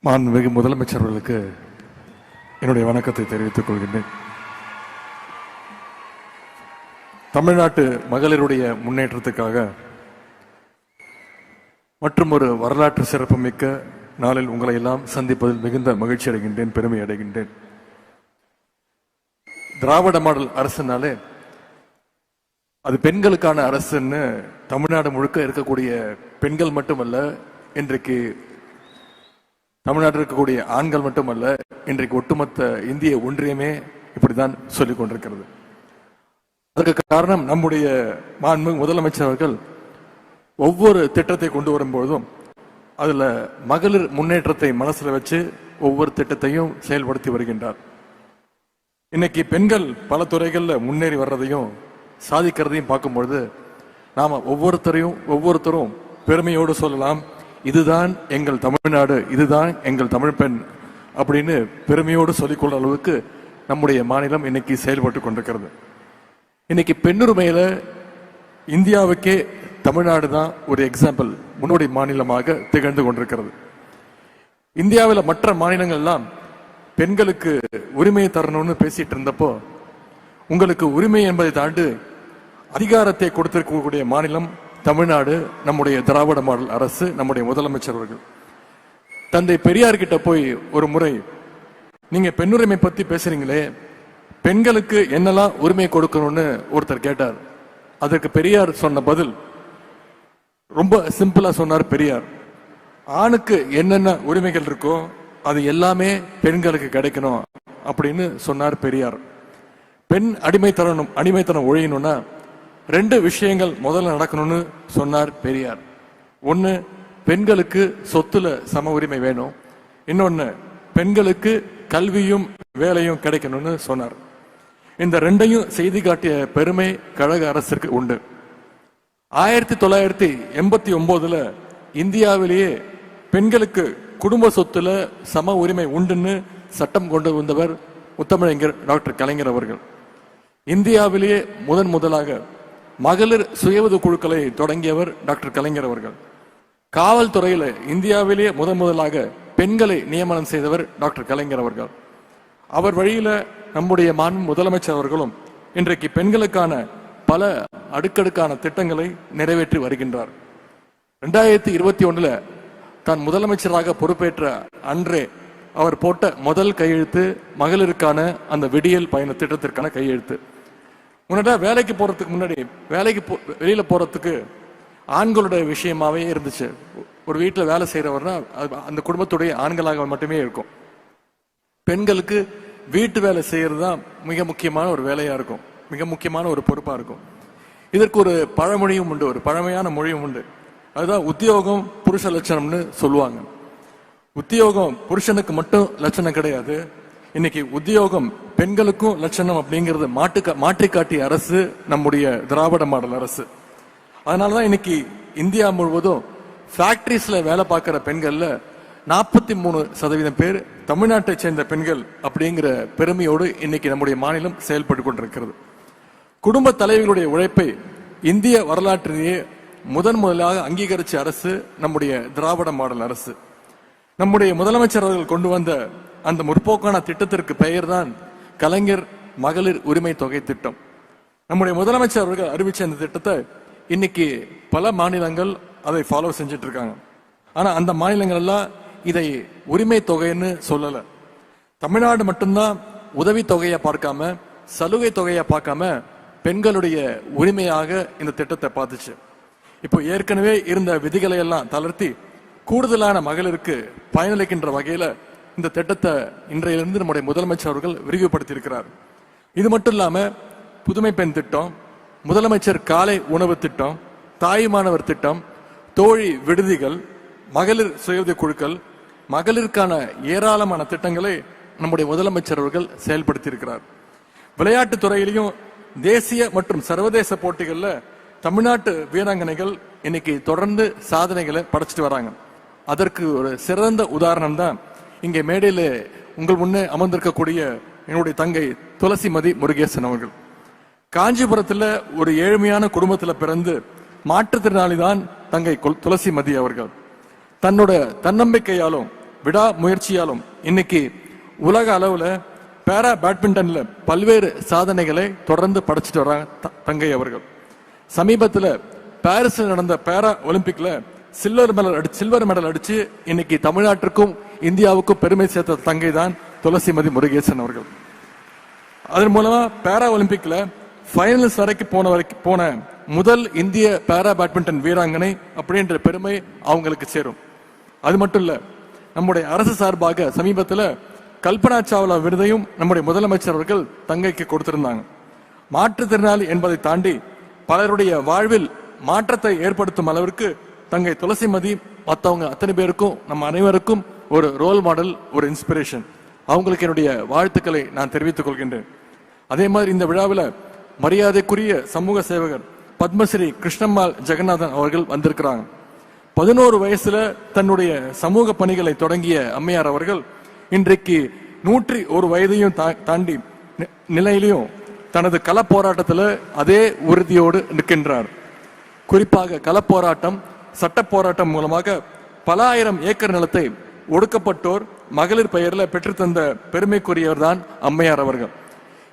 மாண்புமிகு முதலமைச்சர் அவர்களுக்கு என்னுடைய வணக்கத்தை தெரிவித்துக் கொள்கின்றேன். தமிழ்நாட்டு மகளிருடைய முன்னேற்றத்துக்காக மற்றும் ஒரு வரலாற்று சிறப்புமிக்க நாளில் உங்களை எல்லாம் சந்திப்பதில் மிகுந்த மகிழ்ச்சி அடைகின்றேன், பெருமை அடைகின்றேன். திராவிட மாடல் அரசுனாலே அது பெண்களுக்கான அரசுன்னு தமிழ்நாடு முழுக்க இருக்கக்கூடிய பெண்கள் மட்டுமல்ல, இன்றைக்கு தமிழ்நாட்டில் இருக்கக்கூடிய ஆண்கள் மட்டுமல்ல, இன்றைக்கு ஒட்டுமொத்த இந்திய ஒன்றியமே இப்படிதான் சொல்லிக் கொண்டிருக்கிறது. அதற்கு காரணம் நம்முடைய மாண்புமிகு முதலமைச்சர் அவர்கள் ஒவ்வொரு திட்டத்தை கொண்டு வரும்போதும் அதுல மகளிர் முன்னேற்றத்தை மனசுல வச்சு ஒவ்வொரு திட்டத்தையும் செயல்படுத்தி வருகின்றார். இன்னைக்கு பெண்கள் பல துறைகள்ல முன்னேறி வர்றதையும் சாதிக்கிறதையும் பார்க்கும்பொழுது நாம ஒவ்வொருத்தரும் பெருமையோடு சொல்லலாம், இதுதான் எங்கள் தமிழ்நாடு, இதுதான் எங்கள் தமிழ் பெண் அப்படின்னு பெருமையோடு சொல்லிக்கொள்ள அளவுக்கு நம்முடைய மாநிலம் இன்னைக்கு செயல்பட்டு கொண்டிருக்கிறது. இன்னைக்கு பெண்ணுரிமையில இந்தியாவுக்கே தமிழ்நாடு தான் ஒரு எக்ஸாம்பிள், முன்னோடி மாநிலமாக திகழ்ந்து கொண்டிருக்கிறது. இந்தியாவில் மற்ற மாநிலங்கள் எல்லாம் பெண்களுக்கு உரிமையை தரணும்னு பேசிட்டு இருந்தப்போ, உங்களுக்கு உரிமை என்பதை தாண்டி அதிகாரத்தை கொடுத்திருக்கக்கூடிய மாநிலம் தமிழ்நாடு, நம்முடைய திராவிட மாடல் அரசு, நம்முடைய முதலமைச்சர் அவர்கள். தந்தை பெரியார் கிட்ட போய் ஒரு முறை, நீங்க பெண்ணுரிமை பத்தி பேசுறீங்களே, பெண்களுக்கு என்னெல்லாம் உரிமை கொடுக்கணும்னு ஒருத்தர் கேட்டார். அதற்கு பெரியார் சொன்ன பதில் ரொம்ப சிம்பிளா சொன்னார். பெரியார், ஆணுக்கு என்னென்ன உரிமைகள் இருக்கோ அது எல்லாமே பெண்களுக்கு கிடைக்கணும் அப்படின்னு சொன்னார் பெரியார். பெண் அடிமைத்தனம் ஒழியணும்னா ரெண்டு விஷயங்கள் முதல்ல நடக்கணும்னு சொன்னார் பெரியார். ஒன்னு, பெண்களுக்கு சொத்துல சம உரிமை வேணும். இன்னொன்னு, பெண்களுக்கு கல்வியும் வேலையும் கிடைக்கணும்னு சொன்னார். இந்த ரெண்டையும் செய்தி காட்டிய பெருமை கழக அரசிற்கு உண்டு. 1989 இந்தியாவிலேயே பெண்களுக்கு குடும்ப சொத்துல சம உரிமை உண்டுன்னு சட்டம் கொண்டு வந்தவர் முத்தமிழறிஞர் டாக்டர் கலைஞர் அவர்கள். இந்தியாவிலேயே முதலாக மகளிர் சுயஉதவி குழுக்களை தொடங்கியவர் டாக்டர் கலைஞர் அவர்கள். காவல்துறையில இந்தியாவிலேயே முதலாக பெண்களை நியமனம் செய்தவர் டாக்டர் கலைஞர் அவர்கள். அவர் வழியில நம்முடைய முதலமைச்சர் அவர்களும் இன்றைக்கு பெண்களுக்கான பல அடுக்கடுக்கான திட்டங்களை நிறைவேற்றி வருகின்றார். 2021 தான் முதலமைச்சராக பொறுப்பேற்ற அன்றே அவர் போட்ட முதல் கையெழுத்து மகளிருக்கான அந்த விடியல் பயண திட்டத்திற்கான கையெழுத்து. முன்னாடி வேலைக்கு போறதுக்கு முன்னாடி வெளியில போறதுக்கு ஆண்களுடைய விஷயமாவே இருந்துச்சு. ஒரு வீட்டில் வேலை செய்யறவர்னா அந்த குடும்பத்துடைய ஆண்களாக மட்டுமே இருக்கும். பெண்களுக்கு வீட்டு வேலை செய்யறது தான் மிக முக்கியமான ஒரு வேலையா இருக்கும், மிக முக்கியமான ஒரு பொறுப்பா இருக்கும். இதற்கு ஒரு பழமொழியும் உண்டு, ஒரு பழமையான மொழியும் உண்டு. அதுதான் உத்தியோகம் புருஷ லட்சணம்னு சொல்லுவாங்க. உத்தியோகம் புருஷனுக்கு மட்டும் லட்சணம் கிடையாது, இன்னைக்கு உத்தியோகம் பெண்களுக்கும் லட்சணம் அப்படிங்கிறது மாற்றி காட்டிய அரசு நம்முடைய திராவிட மாடல் அரசு. அதனாலதான் இன்னைக்கு இந்தியா முழுவதும் ஃபேக்டரிஸ்ல வேலை பார்க்கிற பெண்கள்ல 43% பேர் தமிழ்நாட்டை சேர்ந்த பெண்கள் அப்படிங்கிற பெருமையோடு இன்னைக்கு நம்முடைய மாநிலம் செயல்பட்டு கொண்டிருக்கிறது. குடும்ப தலைவர்களுடைய உழைப்பை இந்திய வரலாற்றிலேயே முதலாக அங்கீகரிச்ச அரசு நம்முடைய திராவிட மாடல் அரசு. நம்முடைய முதலமைச்சர் அவர்கள் கொண்டு வந்த அந்த முற்போக்கான திட்டத்திற்கு பெயர் தான் கலைஞர் மகளிர் உரிமை தொகை திட்டம். நம்முடைய முதலமைச்சர் அவர்கள் அறிவிச்ச இந்த திட்டத்தை இன்னைக்கு பல மாநிலங்கள் அதை ஃபாலோ செஞ்சுட்டு இருக்காங்க. ஆனா அந்த மாநிலங்கள் எல்லாம் இதை உரிமை தொகைன்னு சொல்லல. தமிழ்நாடு மட்டும்தான் உதவி தொகையை பார்க்காம, சலுகை தொகையை பார்க்காம பெண்களுடைய உரிமையாக இந்த திட்டத்தை பார்த்துச்சு. இப்போ ஏற்கனவே இருந்த விதிகளை எல்லாம் தளர்த்தி கூடுதலான மகளிருக்கு பயனளிக்கின்ற வகையில இந்த திட்டத்தை இன்றையிலிருந்து நம்முடைய முதலமைச்சர் அவர்கள் விரிவுபடுத்தி இருக்கிறார். இது மட்டும் இல்லாம புதுமை பெண் திட்டம், முதலமைச்சர் காலை உணவு திட்டம், தாய்மானவர் திட்டம், தோழி விடுதிகள், மகளிர் சுய குழுக்கள், மகளிருக்கான ஏராளமான திட்டங்களை நம்முடைய முதலமைச்சர் அவர்கள் செயல்படுத்தி இருக்கிறார். விளையாட்டு துறையிலையும் தேசிய மற்றும் சர்வதேச போட்டிகள்ல தமிழ்நாட்டு வீராங்கனைகள் இன்னைக்கு தொடர்ந்து சாதனைகளை படைச்சிட்டு வராங்க. அதற்கு ஒரு சிறந்த உதாரணம் தான் இங்கே மேடையில் உங்கள் முன்னே அமர்ந்திருக்கக்கூடிய என்னுடைய தங்கை துளசிமதி முருகேசன் அவர்கள். காஞ்சிபுரத்தில் ஒரு ஏழ்மையான குடும்பத்தில் பிறந்து மாற்றுத்திறனாளி தான் தங்கை துளசிமதி அவர்கள். தன்னோட தன்னம்பிக்கையாலும் விடா முயற்சியாலும் இன்னைக்கு உலக அளவுல பேரா பேட்மிண்டன்ல பல்வேறு சாதனைகளை தொடர்ந்து படைச்சிட்டு வர்றாங்க தங்கை அவர்கள். சமீபத்தில் பாரிஸில் நடந்த பேரா ஒலிம்பிக்ல சில்வர் மெடல் அடிச்சு இன்னைக்கு தமிழ்நாட்டிற்கும் இந்தியாவுக்கும் பெருமை சேர்த்த தங்கை தான் துளசிமதி முருகேசன் அவர்கள். அதன் மூலமா பேரா ஒலிம்பிக்ல ஃபைனல்ஸ் வரைக்கும் போன முதல் இந்திய பேரா பேட்மிண்டன் வீராங்கனை அப்படின்ற பெருமை அவங்களுக்கு சேரும். அது மட்டும் இல்ல, நம்முடைய அரசு சார்பாக சமீபத்தில் கல்பனா சாவ்லா விருதையும் நம்முடைய முதலமைச்சர் அவர்கள் தங்கைக்கு கொடுத்திருந்தாங்க. மாற்றுத்திறனாளி என்பதை தாண்டி பலருடைய வாழ்வில் மாற்றத்தை ஏற்படுத்தும் அளவிற்கு தங்கை துளசிமதி மற்றவங்க அத்தனை பேருக்கும் நம்ம அனைவருக்கும் ஒரு ரோல் மாடல், ஒரு இன்ஸ்பிரேஷன். அவங்களுக்கு என்னுடைய வாழ்த்துக்களை நான் தெரிவித்துக் கொள்கின்றேன். அதே மாதிரி இந்த விழாவில் மரியாதைக்குரிய சமூக சேவகர் பத்மஸ்ரீ கிருஷ்ணம்மாள் ஜெகநாதன் அவர்கள் வந்திருக்கிறாங்க. 11 வயசுல தன்னுடைய சமூக பணிகளை தொடங்கிய அம்மையார் அவர்கள் இன்றைக்கு 101 வயதையும் தாண்டி நிலையிலையும் தனது கள போராட்டத்தில் அதே உறுதியோடு நிற்கின்றார். குறிப்பாக கள போராட்டம், சட்ட போராட்டம் மூலமாக பல ஆயிரம் ஏக்கர் நிலத்தை ஒடுக்கப்பட்டோர் மகளிர் பெயரில் பெற்றுத்தந்த பெருமைக்குரியவர் தான் அம்மையார் அவர்கள்.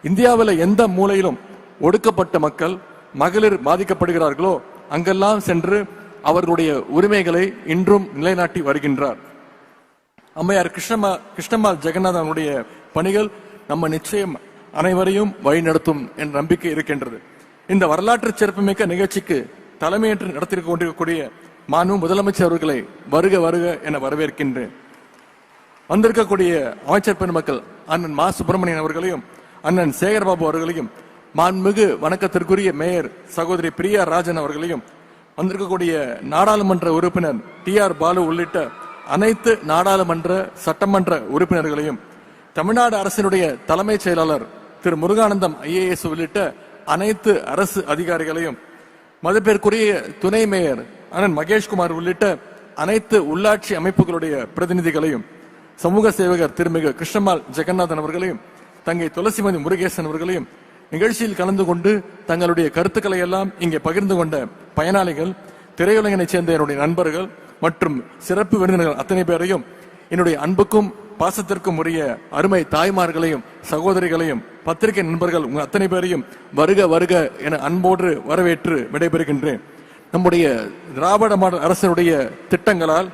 இந்தியாவில் எந்த மூலையிலும் ஒடுக்கப்பட்ட மக்கள், மகளிர் பாதிக்கப்படுகிறார்களோ அங்கெல்லாம் சென்று அவர்களுடைய உரிமைகளை இன்றும் நிலைநாட்டி வருகின்றார். அம்மையார் கிருஷ்ணம்மாள் ஜெகநாதனுடைய பணிகள் நம்ம நிச்சயம் அனைவரையும் வழிநடத்தும் என்ற நம்பிக்கை இருக்கின்றது. இந்த வரலாற்று சிறப்புமிக்க நிகழ்ச்சிக்கு தலைமையேற்று நடத்திக் கொண்டிருக்கக்கூடிய மாண்பு முதலமைச்சர் அவர்களை வருக வருக என வரவேற்கின்றேன். வந்திருக்கக்கூடிய அமைச்சர் பெருமக்கள் அண்ணன் மா சுப்பிரமணியன் அவர்களையும் அண்ணன் சேகர்பாபு அவர்களையும், மாண்புமிகு வணக்கத்திற்குரிய மேயர் சகோதரி பிரியா ராஜன் அவர்களையும், வந்திருக்கக்கூடிய நாடாளுமன்ற உறுப்பினர் TR பாலு உள்ளிட்ட அனைத்து நாடாளுமன்ற சட்டமன்ற உறுப்பினர்களையும், தமிழ்நாடு அரசினுடைய தலைமைச் செயலாளர் திரு முருகானந்தம் IAS உள்ளிட்ட அனைத்து அரசு அதிகாரிகளையும், மதிப்பிற்குரிய துணை மேயர் அண்ணன் மகேஷ்குமார் உள்ளிட்ட அனைத்து உள்ளாட்சி அமைப்புகளுடைய பிரதிநிதிகளையும், சமூக சேவகர் திருமிகு கிருஷ்ணம்மாள் ஜெகநாதன் அவர்களையும், தங்கை துளசிமதி முருகேசன் அவர்களையும், நிகழ்ச்சியில் கலந்து கொண்டு தங்களுடைய கருத்துக்களை எல்லாம் இங்கே பகிர்ந்து கொண்ட பயனாளிகள், திரையுலகினைச் சேர்ந்த என்னுடைய நண்பர்கள் மற்றும் சிறப்பு விருந்தினர்கள் அத்தனை பேரையும், என்னுடைய அன்புக்கும் பாசத்திற்கும் உரிய அருமை தாய்மார்களையும் சகோதரிகளையும் பத்திரிகை நண்பர்கள் உங்கள் அத்தனை பேரையும் வருக வருக என அன்போடு வரவேற்று விடைபெறுகின்றேன். நம்முடைய திராவிட மாடல் அரசினுடைய திட்டங்களால்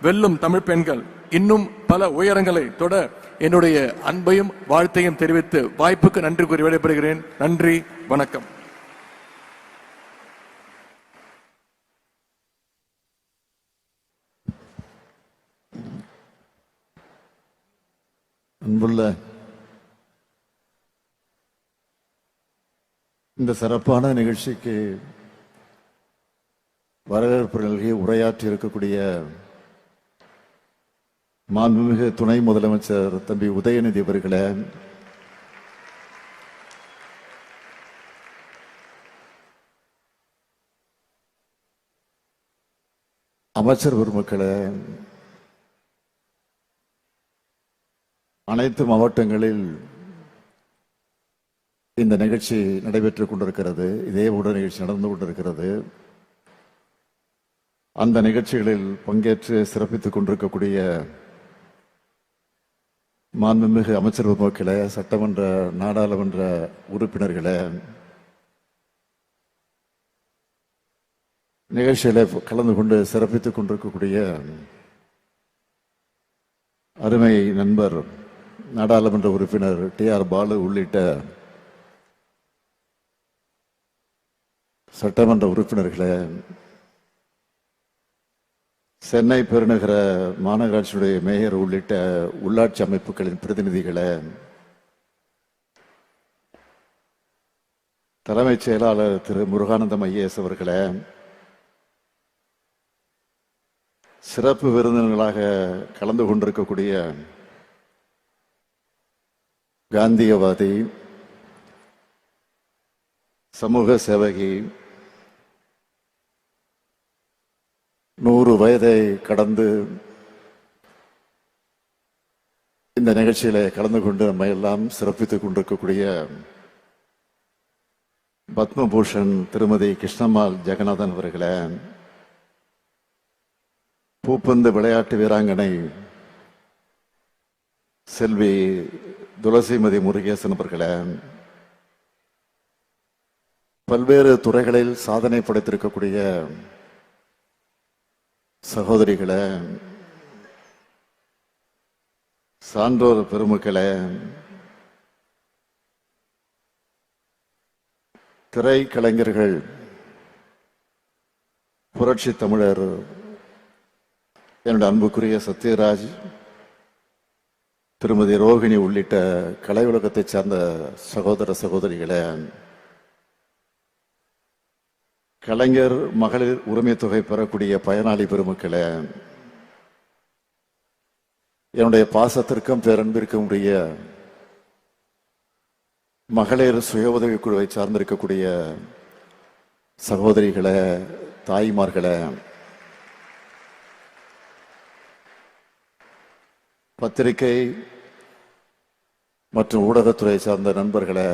வெல்லும் தமிழ் பெண்கள் இன்னும் பல உயரங்களை தொட என்னுடைய அன்பையும் வாழ்த்தையும் தெரிவித்து வாய்ப்புக்கு நன்றி கூறி விடைபெறுகிறேன். நன்றி, வணக்கம். அன்புள்ள இந்த சிறப்பான நிகழ்ச்சிக்கு வரவேற்பு நிகழ்ச்சியை உரையாற்றி இருக்கக்கூடிய மாண்புமிகு துணை முதலமைச்சர் தம்பி உதயநிதி அவர்களே, அமைச்சர் பெருமக்களே, அனைத்து மாவட்டங்களில் இந்த நிகழ்ச்சி நடைபெற்றுக் கொண்டிருக்கிறது. இதே உடல் நிகழ்ச்சி நடந்து கொண்டிருக்கிறது. அந்த நிகழ்ச்சிகளில் பங்கேற்று சிறப்பித்துக் கொண்டிருக்கக்கூடிய மாண்புமிகு அமைச்சர் பெருமக்களே, சட்டமன்ற நாடாளுமன்ற உறுப்பினர்களே, நிகழ்ச்சியில கலந்து கொண்டு சிறப்பித்துக் கொண்டிருக்கக்கூடிய அருமை நண்பர் நாடாளுமன்ற உறுப்பினர் TR பாலு உள்ளிட்ட சட்டமன்ற உறுப்பினர்களே, சென்னை பெருநகர மாநகராட்சியுடைய மேயர் உள்ளிட்ட உள்ளாட்சி அமைப்புகளின் பிரதிநிதிகளே, தலைமைச் செயலாளர் திரு முருகானந்தம் IAS அவர்களே, சிறப்பு விருந்தினர்களாக கலந்து கொண்டிருக்கக்கூடிய காந்தியவாதி, சமூக சேவகி, 100 வயதை கடந்து இந்த நிகழ்ச்சியில கலந்து கொண்டு நம்ம எல்லாம் சிறப்பித்துக் கொண்டிருக்கக்கூடிய பத்மபூஷன் திருமதி கிருஷ்ணம்மாள் ஜெகநாதன் அவர்களே, பூப்பந்து விளையாட்டு வீராங்கனை செல்வி துளசிமதி முருகேசன் அவர்களே, பல்வேறு துறைகளில் சாதனை படைத்திருக்கக்கூடிய சகோதரிகளே, சான்றோர் பெருமக்களே, திரைக்கலைஞர்கள், புரட்சி தமிழர் என்னுடைய அன்புக்குரிய சத்யராஜ், திருமதி ரோகிணி உள்ளிட்ட கலை உலகத்தைச் சார்ந்த சகோதர சகோதரிகளே, கலைஞர் மகளிர் உரிமை தொகை பெறக்கூடிய பயனாளி பெருமக்களே, என்னுடைய பாசத்திற்கும் பேரன்பிற்கும் உரிய மகளிர் சுய உதவிக் குழுவை சார்ந்திருக்கக்கூடிய சகோதரிகளே, தாய்மார்களே, பத்திரிகை மற்றும் ஊடகத்துறை சார்ந்த நண்பர்களே,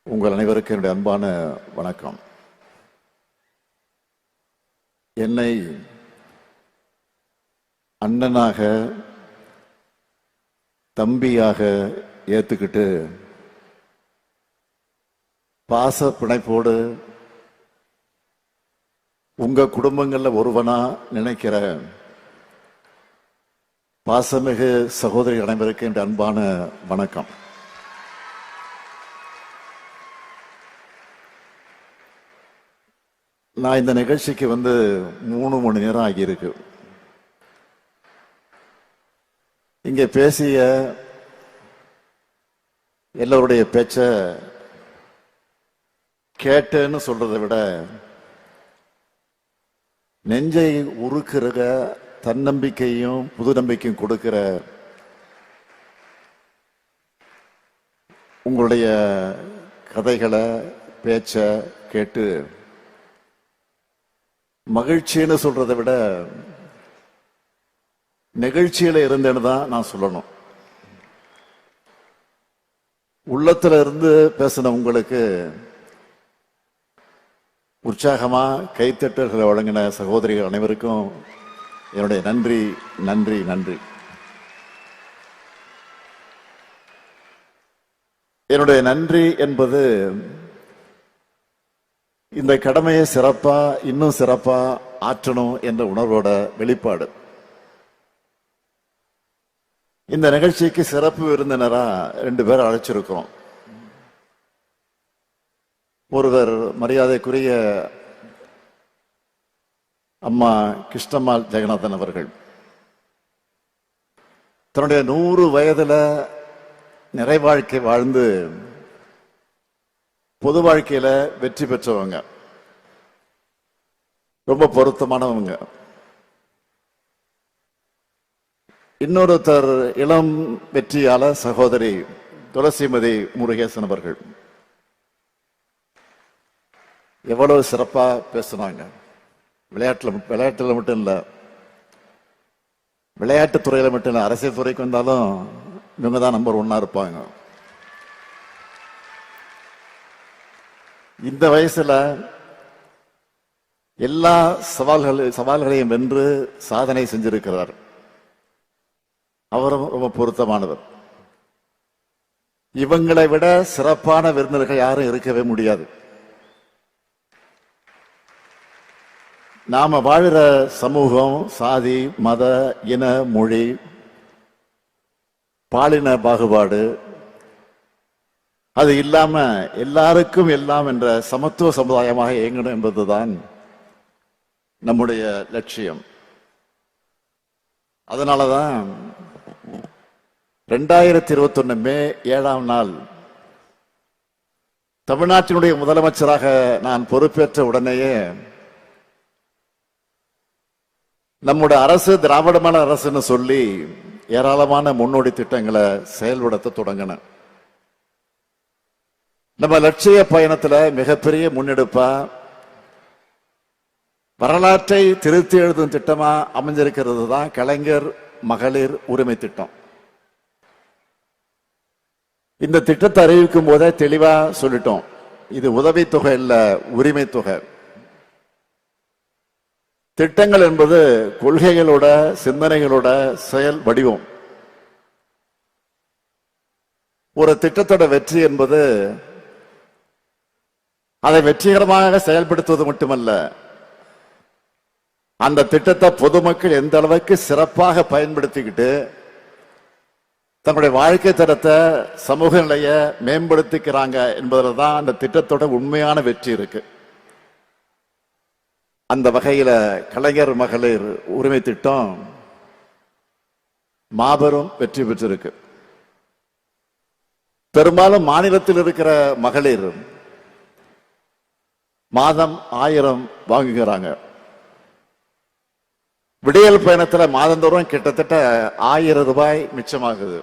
உங்கள் அனைவருக்கும் என்னுடைய அன்பான வணக்கம். என்னை அண்ணனாக தம்பியாக ஏத்துக்கிட்டு பாச பிணைப்போடு உங்க குடும்பங்கள்ல ஒருவனா நினைக்கிற பாசமிகு சகோதரி அனைவருக்கு என்ற அன்பான வணக்கம். நான் இந்த நிகழ்ச்சிக்கு 3 மணி நேரம் ஆகியிருக்கு. இங்கே பேசிய எல்லோருடைய பேச்ச கேட்டேன்னு சொல்றதை விட நெஞ்சை உருக்குற தன்னம்பிக்கையும் புது நம்பிக்கையும் கொடுக்கிற உங்களுடைய கதைகளை பேச்ச கேட்டு மகிழ்ச்சின்னு சொல்றதை விட நிகழ்ச்சியில இருந்தேன்னு தான் நான் சொல்லணும். உள்ளத்துல இருந்து பேசின உங்களுக்கு உற்சாகமா கைத்தட்டல்களை வழங்கின சகோதரிகள் அனைவருக்கும் என்னுடைய நன்றி நன்றி நன்றி. என்னுடைய நன்றி என்பது இந்த கடமையை சிறப்பா இன்னும் சிறப்பா ஆற்றணும் என்ற உணர்வோட வெளிப்பாடு. இந்த நிகழ்ச்சிக்கு சிறப்பு விருந்தினரா 2 பேர் அழைச்சிருக்கிறோம். ஒருவர் மரியாதைக்குரிய அம்மா கிருஷ்ணம்மாள் ஜெகநாதன் அவர்கள். தன்னுடைய 100 வயதுல நிறை வாழ்க்கை வாழ்ந்து பொது வாழ்க்கையில வெற்றி பெற்றவங்க, ரொம்ப பொருத்தமானவங்க. இன்னொருத்தர் இளம் வெற்றியாளர் சகோதரி துளசிமதி முருகேசன் அவர்கள். எவ்வளவு சிறப்பா பேசுனாங்க. விளையாட்டுல மட்டும் இல்ல, விளையாட்டு துறையில மட்டும் இல்ல, அரசியல் துறைக்கு வந்தாலும் இவங்க தான் நம்பர் 1 இருப்பாங்க. இந்த வயசுல எல்லா சவால்களையும் வென்று சாதனை செஞ்சிருக்கிறார். அவரும் ரொம்ப பொருத்தமானவர். இவங்களை விட சிறப்பான விருந்தினர்கள் யாரும் இருக்கவே முடியாது. நாம வாழுற சமூகம் சாதி மத இன மொழி பாலின பாகுபாடு அது இல்லாம எல்லாருக்கும் எல்லாம் என்ற சமத்துவ சமுதாயமாக இயங்கணும் என்பதுதான் நம்முடைய லட்சியம். அதனாலதான் 2021 மே 7ஆம் நாள் தமிழ்நாட்டினுடைய முதலமைச்சராக நான் பொறுப்பேற்ற உடனேயே நம்முடைய அரசு திராவிடமான அரசுன்னு சொல்லி ஏராளமான முன்னோடி திட்டங்களை செயல்படுத்த தொடங்கின. நம்ம லட்சிய பயணத்துல மிகப்பெரிய முன்னெடுப்பா வரலாற்றை திருத்தி எழுதும் திட்டமா அமைஞ்சிருக்கிறது தான் கலைஞர் மகளிர் உரிமை திட்டம். இந்த திட்டத்தை அறிவிக்கும் போதே தெளிவா சொல்லிட்டோம், இது உதவித்தொகை இல்ல, உரிமை தொகை. திட்டங்கள் என்பது கொள்கைகளோட சிந்தனைகளோட செயல் வடிவம். ஒரு திட்டத்தோட வெற்றி என்பது அதை வெற்றிகரமாக செயல்படுத்துவது மட்டுமல்ல, அந்த திட்டத்தை பொதுமக்கள் எந்த அளவுக்கு சிறப்பாக பயன்படுத்திக்கிட்டு தன்னுடைய வாழ்க்கை தரத்தை, சமூக நிலையை மேம்படுத்திக்கிறாங்க என்பதில் தான் அந்த திட்டத்தோட உண்மையான வெற்றி இருக்கு. அந்த வகையில கலைஞர் மகளிர் உரிமை திட்டம் மாபெரும் வெற்றி பெற்றிருக்கு. பெரும்பாலும் மாநிலத்தில் இருக்கிற மகளிர் மாதம் 1000 வாங்குகிறாங்க. விடியல் பயணத்தில் மாதந்தோறும் கிட்டத்தட்ட 1000 ரூபாய் மிச்சமாகுது.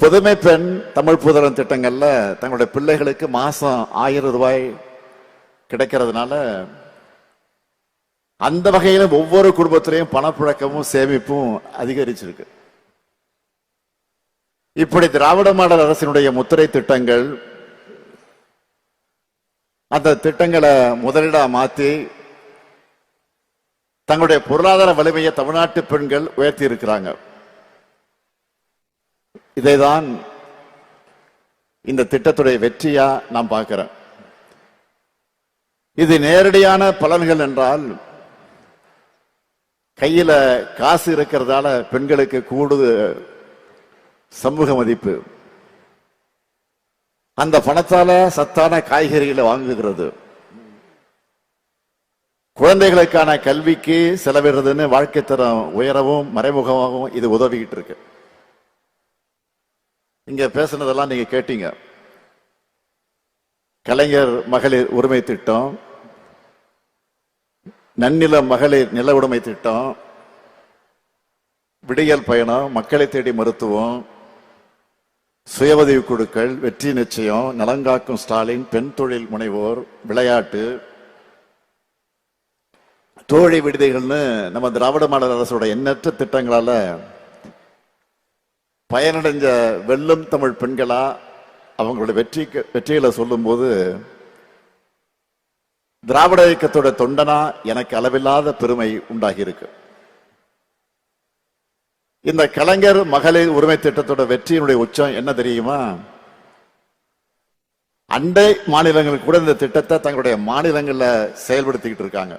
புதுமை பெண் தமிழ் புதல்வன் திட்டங்கள்ல தங்களுடைய பிள்ளைகளுக்கு மாசம் 1000 ரூபாய் கிடைக்கிறதுனால அந்த வகையில ஒவ்வொரு குடும்பத்திலையும் பணப்புழக்கமும் சேமிப்பும் அதிகரிச்சிருக்கு. இப்படி திராவிட மாடல் அரசினுடைய முத்திரை திட்டங்கள், அந்த திட்டங்களை முதலீடா மாத்தி தங்களுடைய பொருளாதார வலிமையை தமிழ்நாட்டு பெண்கள் உயர்த்தி இருக்கிறாங்க. இதைதான் இந்த திட்டத்துடைய வெற்றியா நான் பார்க்கிறேன். இது நேரடியான பலன்கள் என்றால், கையில காசு இருக்கிறதால பெண்களுக்கு கூடுதல் சமூக மதிப்பு, அந்த பணத்தால சத்தான காய்கறிகளை வாங்குகிறது, குழந்தைகளுக்கான கல்விக்கு செலவிடுறதுன்னு வாழ்க்கை தரம் உயரவும் மறைமுகமாகவும் இது உதவிக்கிட்டு இருக்கு. இங்க பேசுனதெல்லாம் நீங்க கேட்டீங்க. கலைஞர் மகளிர் உரிமை திட்டம், நன்னில மகளிர் நில உடைமை திட்டம், விடியல் பயணம், மக்களை தேடி மருத்துவம், சுய உதவி குழுக்கள், வெற்றி நிச்சயம், நலங்காக்கும் ஸ்டாலின், பெண் தொழில் முனைவோர், விளையாட்டு, தோழி விடுதிகள்னு நம்ம திராவிட மாடல் அரசோட எண்ணற்ற திட்டங்களால பயனடைஞ்ச வெல்லும் தமிழ் பெண்களா அவங்களுடைய வெற்றிகளை சொல்லும் போது திராவிட இயக்கத்தோட தொண்டனா எனக்கு அளவில்லாத பெருமை உண்டாகி இருக்கு. இந்த கலைஞர் மகளிர் உரிமை திட்டத்தோட வெற்றியினுடைய உச்சம் என்ன தெரியுமா? அண்டை மாநிலங்கள் கூட இந்த திட்டத்தை தங்களுடைய மாநிலங்கள்ல செயல்படுத்திக்கிட்டு இருக்காங்க.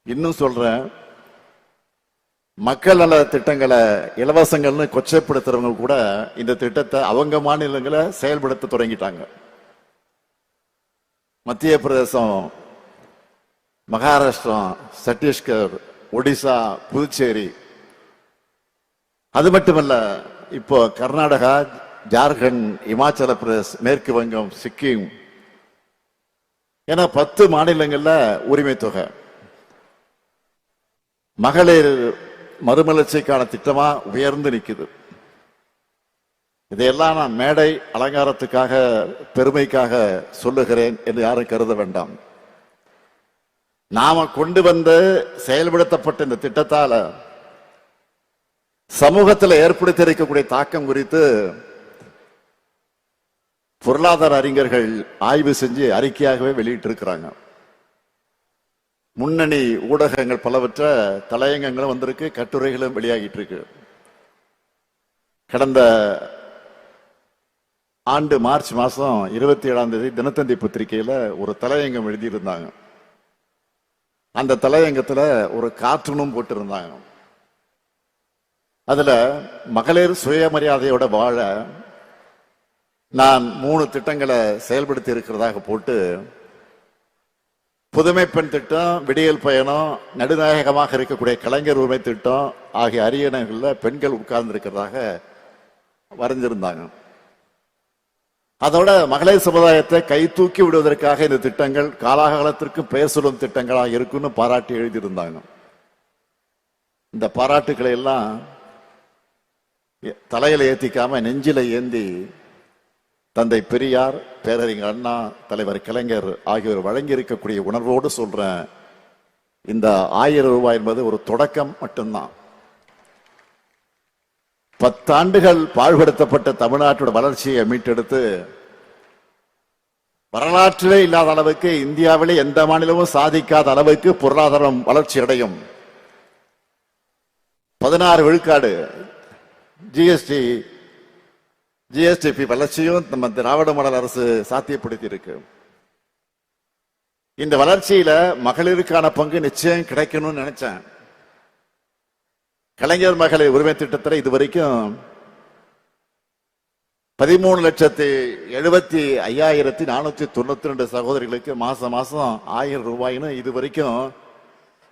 இன்னும் சொல்றேன், மக்கள் நல திட்டங்களை இலவசங்கள்னு கொச்சைப்படுத்துறவங்க கூட இந்த திட்டத்தை அவங்க மாநிலங்களை செயல்படுத்த தொடங்கிட்டாங்க. மத்திய பிரதேசம், மகாராஷ்டிரா, சத்தீஸ்கர், ஒடிசா, புதுச்சேரி, அது மட்டுமல்ல இப்போ கர்நாடகா, ஜார்க்கண்ட், இமாச்சல பிரதேஷ், மேற்கு வங்கம், சிக்கிம் என 10 மாநிலங்கள்ல உரிமை தொகை. மகளிர் மறுமலர்ச்சிக்கான திட்டமா உயர்ந்து நிக்குது. இதையெல்லாம் நான் மேடை அலங்காரத்துக்காக, பெருமைக்காக சொல்லுகிறேன் என்று யாரும் கருத வேண்டாம். நாம கொண்டு வந்து செயல்படுத்தப்பட்ட இந்த திட்டத்தால சமூகத்தில் ஏற்படுத்தி இருக்கக்கூடிய தாக்கம் குறித்து பொருளாதார அறிஞர்கள் ஆய்வு செஞ்சு அறிக்கையாகவே வெளியிட்டு இருக்கிறாங்க. முன்னணி ஊடகங்கள் பலவற்ற தலையங்கங்களும் வந்திருக்கு, கட்டுரைகளும் வெளியாகிட்டு இருக்கு. கடந்த ஆண்டு மார்ச் மாசம் 27ஆம் தேதி தினத்தந்தி பத்திரிகையில ஒரு தலையங்கம் எழுதியிருந்தாங்க. அந்த தலையங்கத்துல ஒரு கார்ட்டூனும் போட்டிருந்தாங்க. அதுல மகளிர் சுயமரியாதையோட வாழ நான் 3 திட்டங்களை செயல்படுத்தி இருக்கிறதாக போட்டு, புதுமை பெண் திட்டம், விடியல் பயணம், நடுநாயகமாக இருக்கக்கூடிய கலைஞர் உரிமை திட்டம் ஆகிய அரியணைகள்ல பெண்கள் உட்கார்ந்து இருக்கிறதாக வரைஞ்சிருந்தாங்க. அதோட மகளிர் சமுதாயத்தை கை தூக்கி விடுவதற்காக இந்த திட்டங்கள் காலாகாலத்திற்கு பெயர் சொல்லும் திட்டங்களாக இருக்குன்னு பாராட்டி எழுதியிருந்தாங்க. இந்த பாராட்டுக்களை எல்லாம் தலையில ஏத்திக்காம நெஞ்சில ஏந்தி தந்தை பெரியார், பேரறிஞர் அண்ணா, தலைவர் கலைஞர் ஆகியோர் வழங்கி இருக்கக்கூடிய உணர்வோடு சொல்றேன், இந்த 1000 ரூபாய் என்பது ஒரு தொடக்கம் மட்டும்தான். 10 ஆண்டுகள் பாழ்படுத்தப்பட்ட தமிழ்நாட்டோட வளர்ச்சியை மீட்டெடுத்து வரலாற்றிலே இல்லாத அளவுக்கு, இந்தியாவிலே எந்த மாநிலமும் சாதிக்காத அளவுக்கு பொருளாதாரம் வளர்ச்சி அடையும். 16 விழுக்காடு ஜிஎஸ்டிபி வளர்ச்சியும் நம்ம திராவிட மாடல் அரசு சாத்தியப்படுத்தி இருக்கு. இந்த வளர்ச்சியில மகளிருக்கான பங்கு நிச்சயம் கிடைக்கணும்னு நினைச்சேன். கலைஞர் மகளிர் உரிமை திட்டத்தில் இதுவரைக்கும் 13,75,492 சகோதரிகளுக்கு மாசம் 1000 ரூபாய்னு இதுவரைக்கும்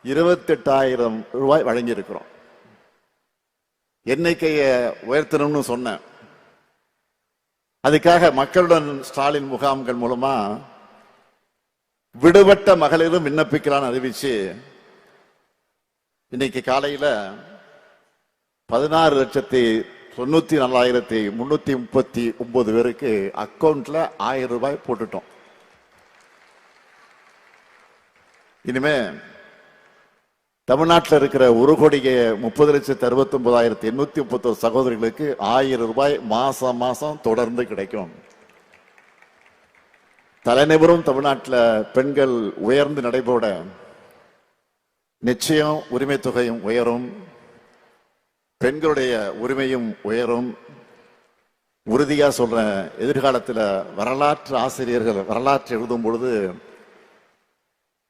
28,000 ரூபாய் வழங்கி இருக்கிறோம். எண்ணிக்கையை உயர்த்தணும்னு சொன்னேன். அதுக்காக மக்களுடன் ஸ்டாலின் முகாம்கள் மூலமா விடுபட்ட மகளிரும் விண்ணப்பிக்கலான்னு அறிவிச்சு இன்னைக்கு காலையில 16,94,339 பேருக்கு அக்கௌண்ட்ல 1000 ரூபாய் போட்டுட்டோம். இனிமே தமிழ்நாட்டில் இருக்கிற 1,30,69,831 சகோதரிகளுக்கு 1000 ரூபாய் மாசம் மாசம் தொடர்ந்து கிடைக்கும். தலைநிபரும் தமிழ்நாட்டில் பெண்கள் உயர்ந்து நடைபோட நிச்சயம் உரிமை தொகையும் உயரும், பெண்களுடைய உரிமையும் உயரும். உறுதியா சொல்றேன், எதிர்காலத்தில் வரலாற்று ஆசிரியர்கள் வரலாற்று எழுதும் பொழுது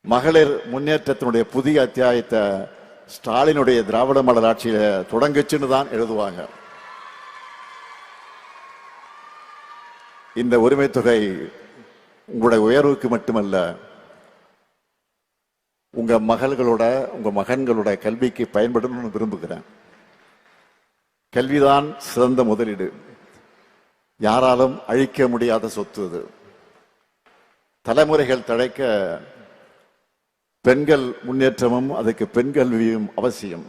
மகளிர் முன்னேற்றத்தினுடைய புதிய அத்தியாயத்தை ஸ்டாலினுடைய திராவிட மாடல் ஆட்சியில தொடங்குச்சுன்னு தான் எழுதுவாங்க. இந்த உரிமை தொகை உங்களுடைய உயர்வுக்கு மட்டுமல்ல, உங்க மகள்களோட உங்க மகன்களோட கல்விக்கு பயன்படும் விரும்புகிறேன். கல்விதான் சிறந்த முதலீடு, யாராலும் அழிக்க முடியாத சொத்து. அது தலைமுறைகள் தழைக்க பெண்கள் முன்னேற்றமும் அதுக்கு பெண் கல்வியும் அவசியம்.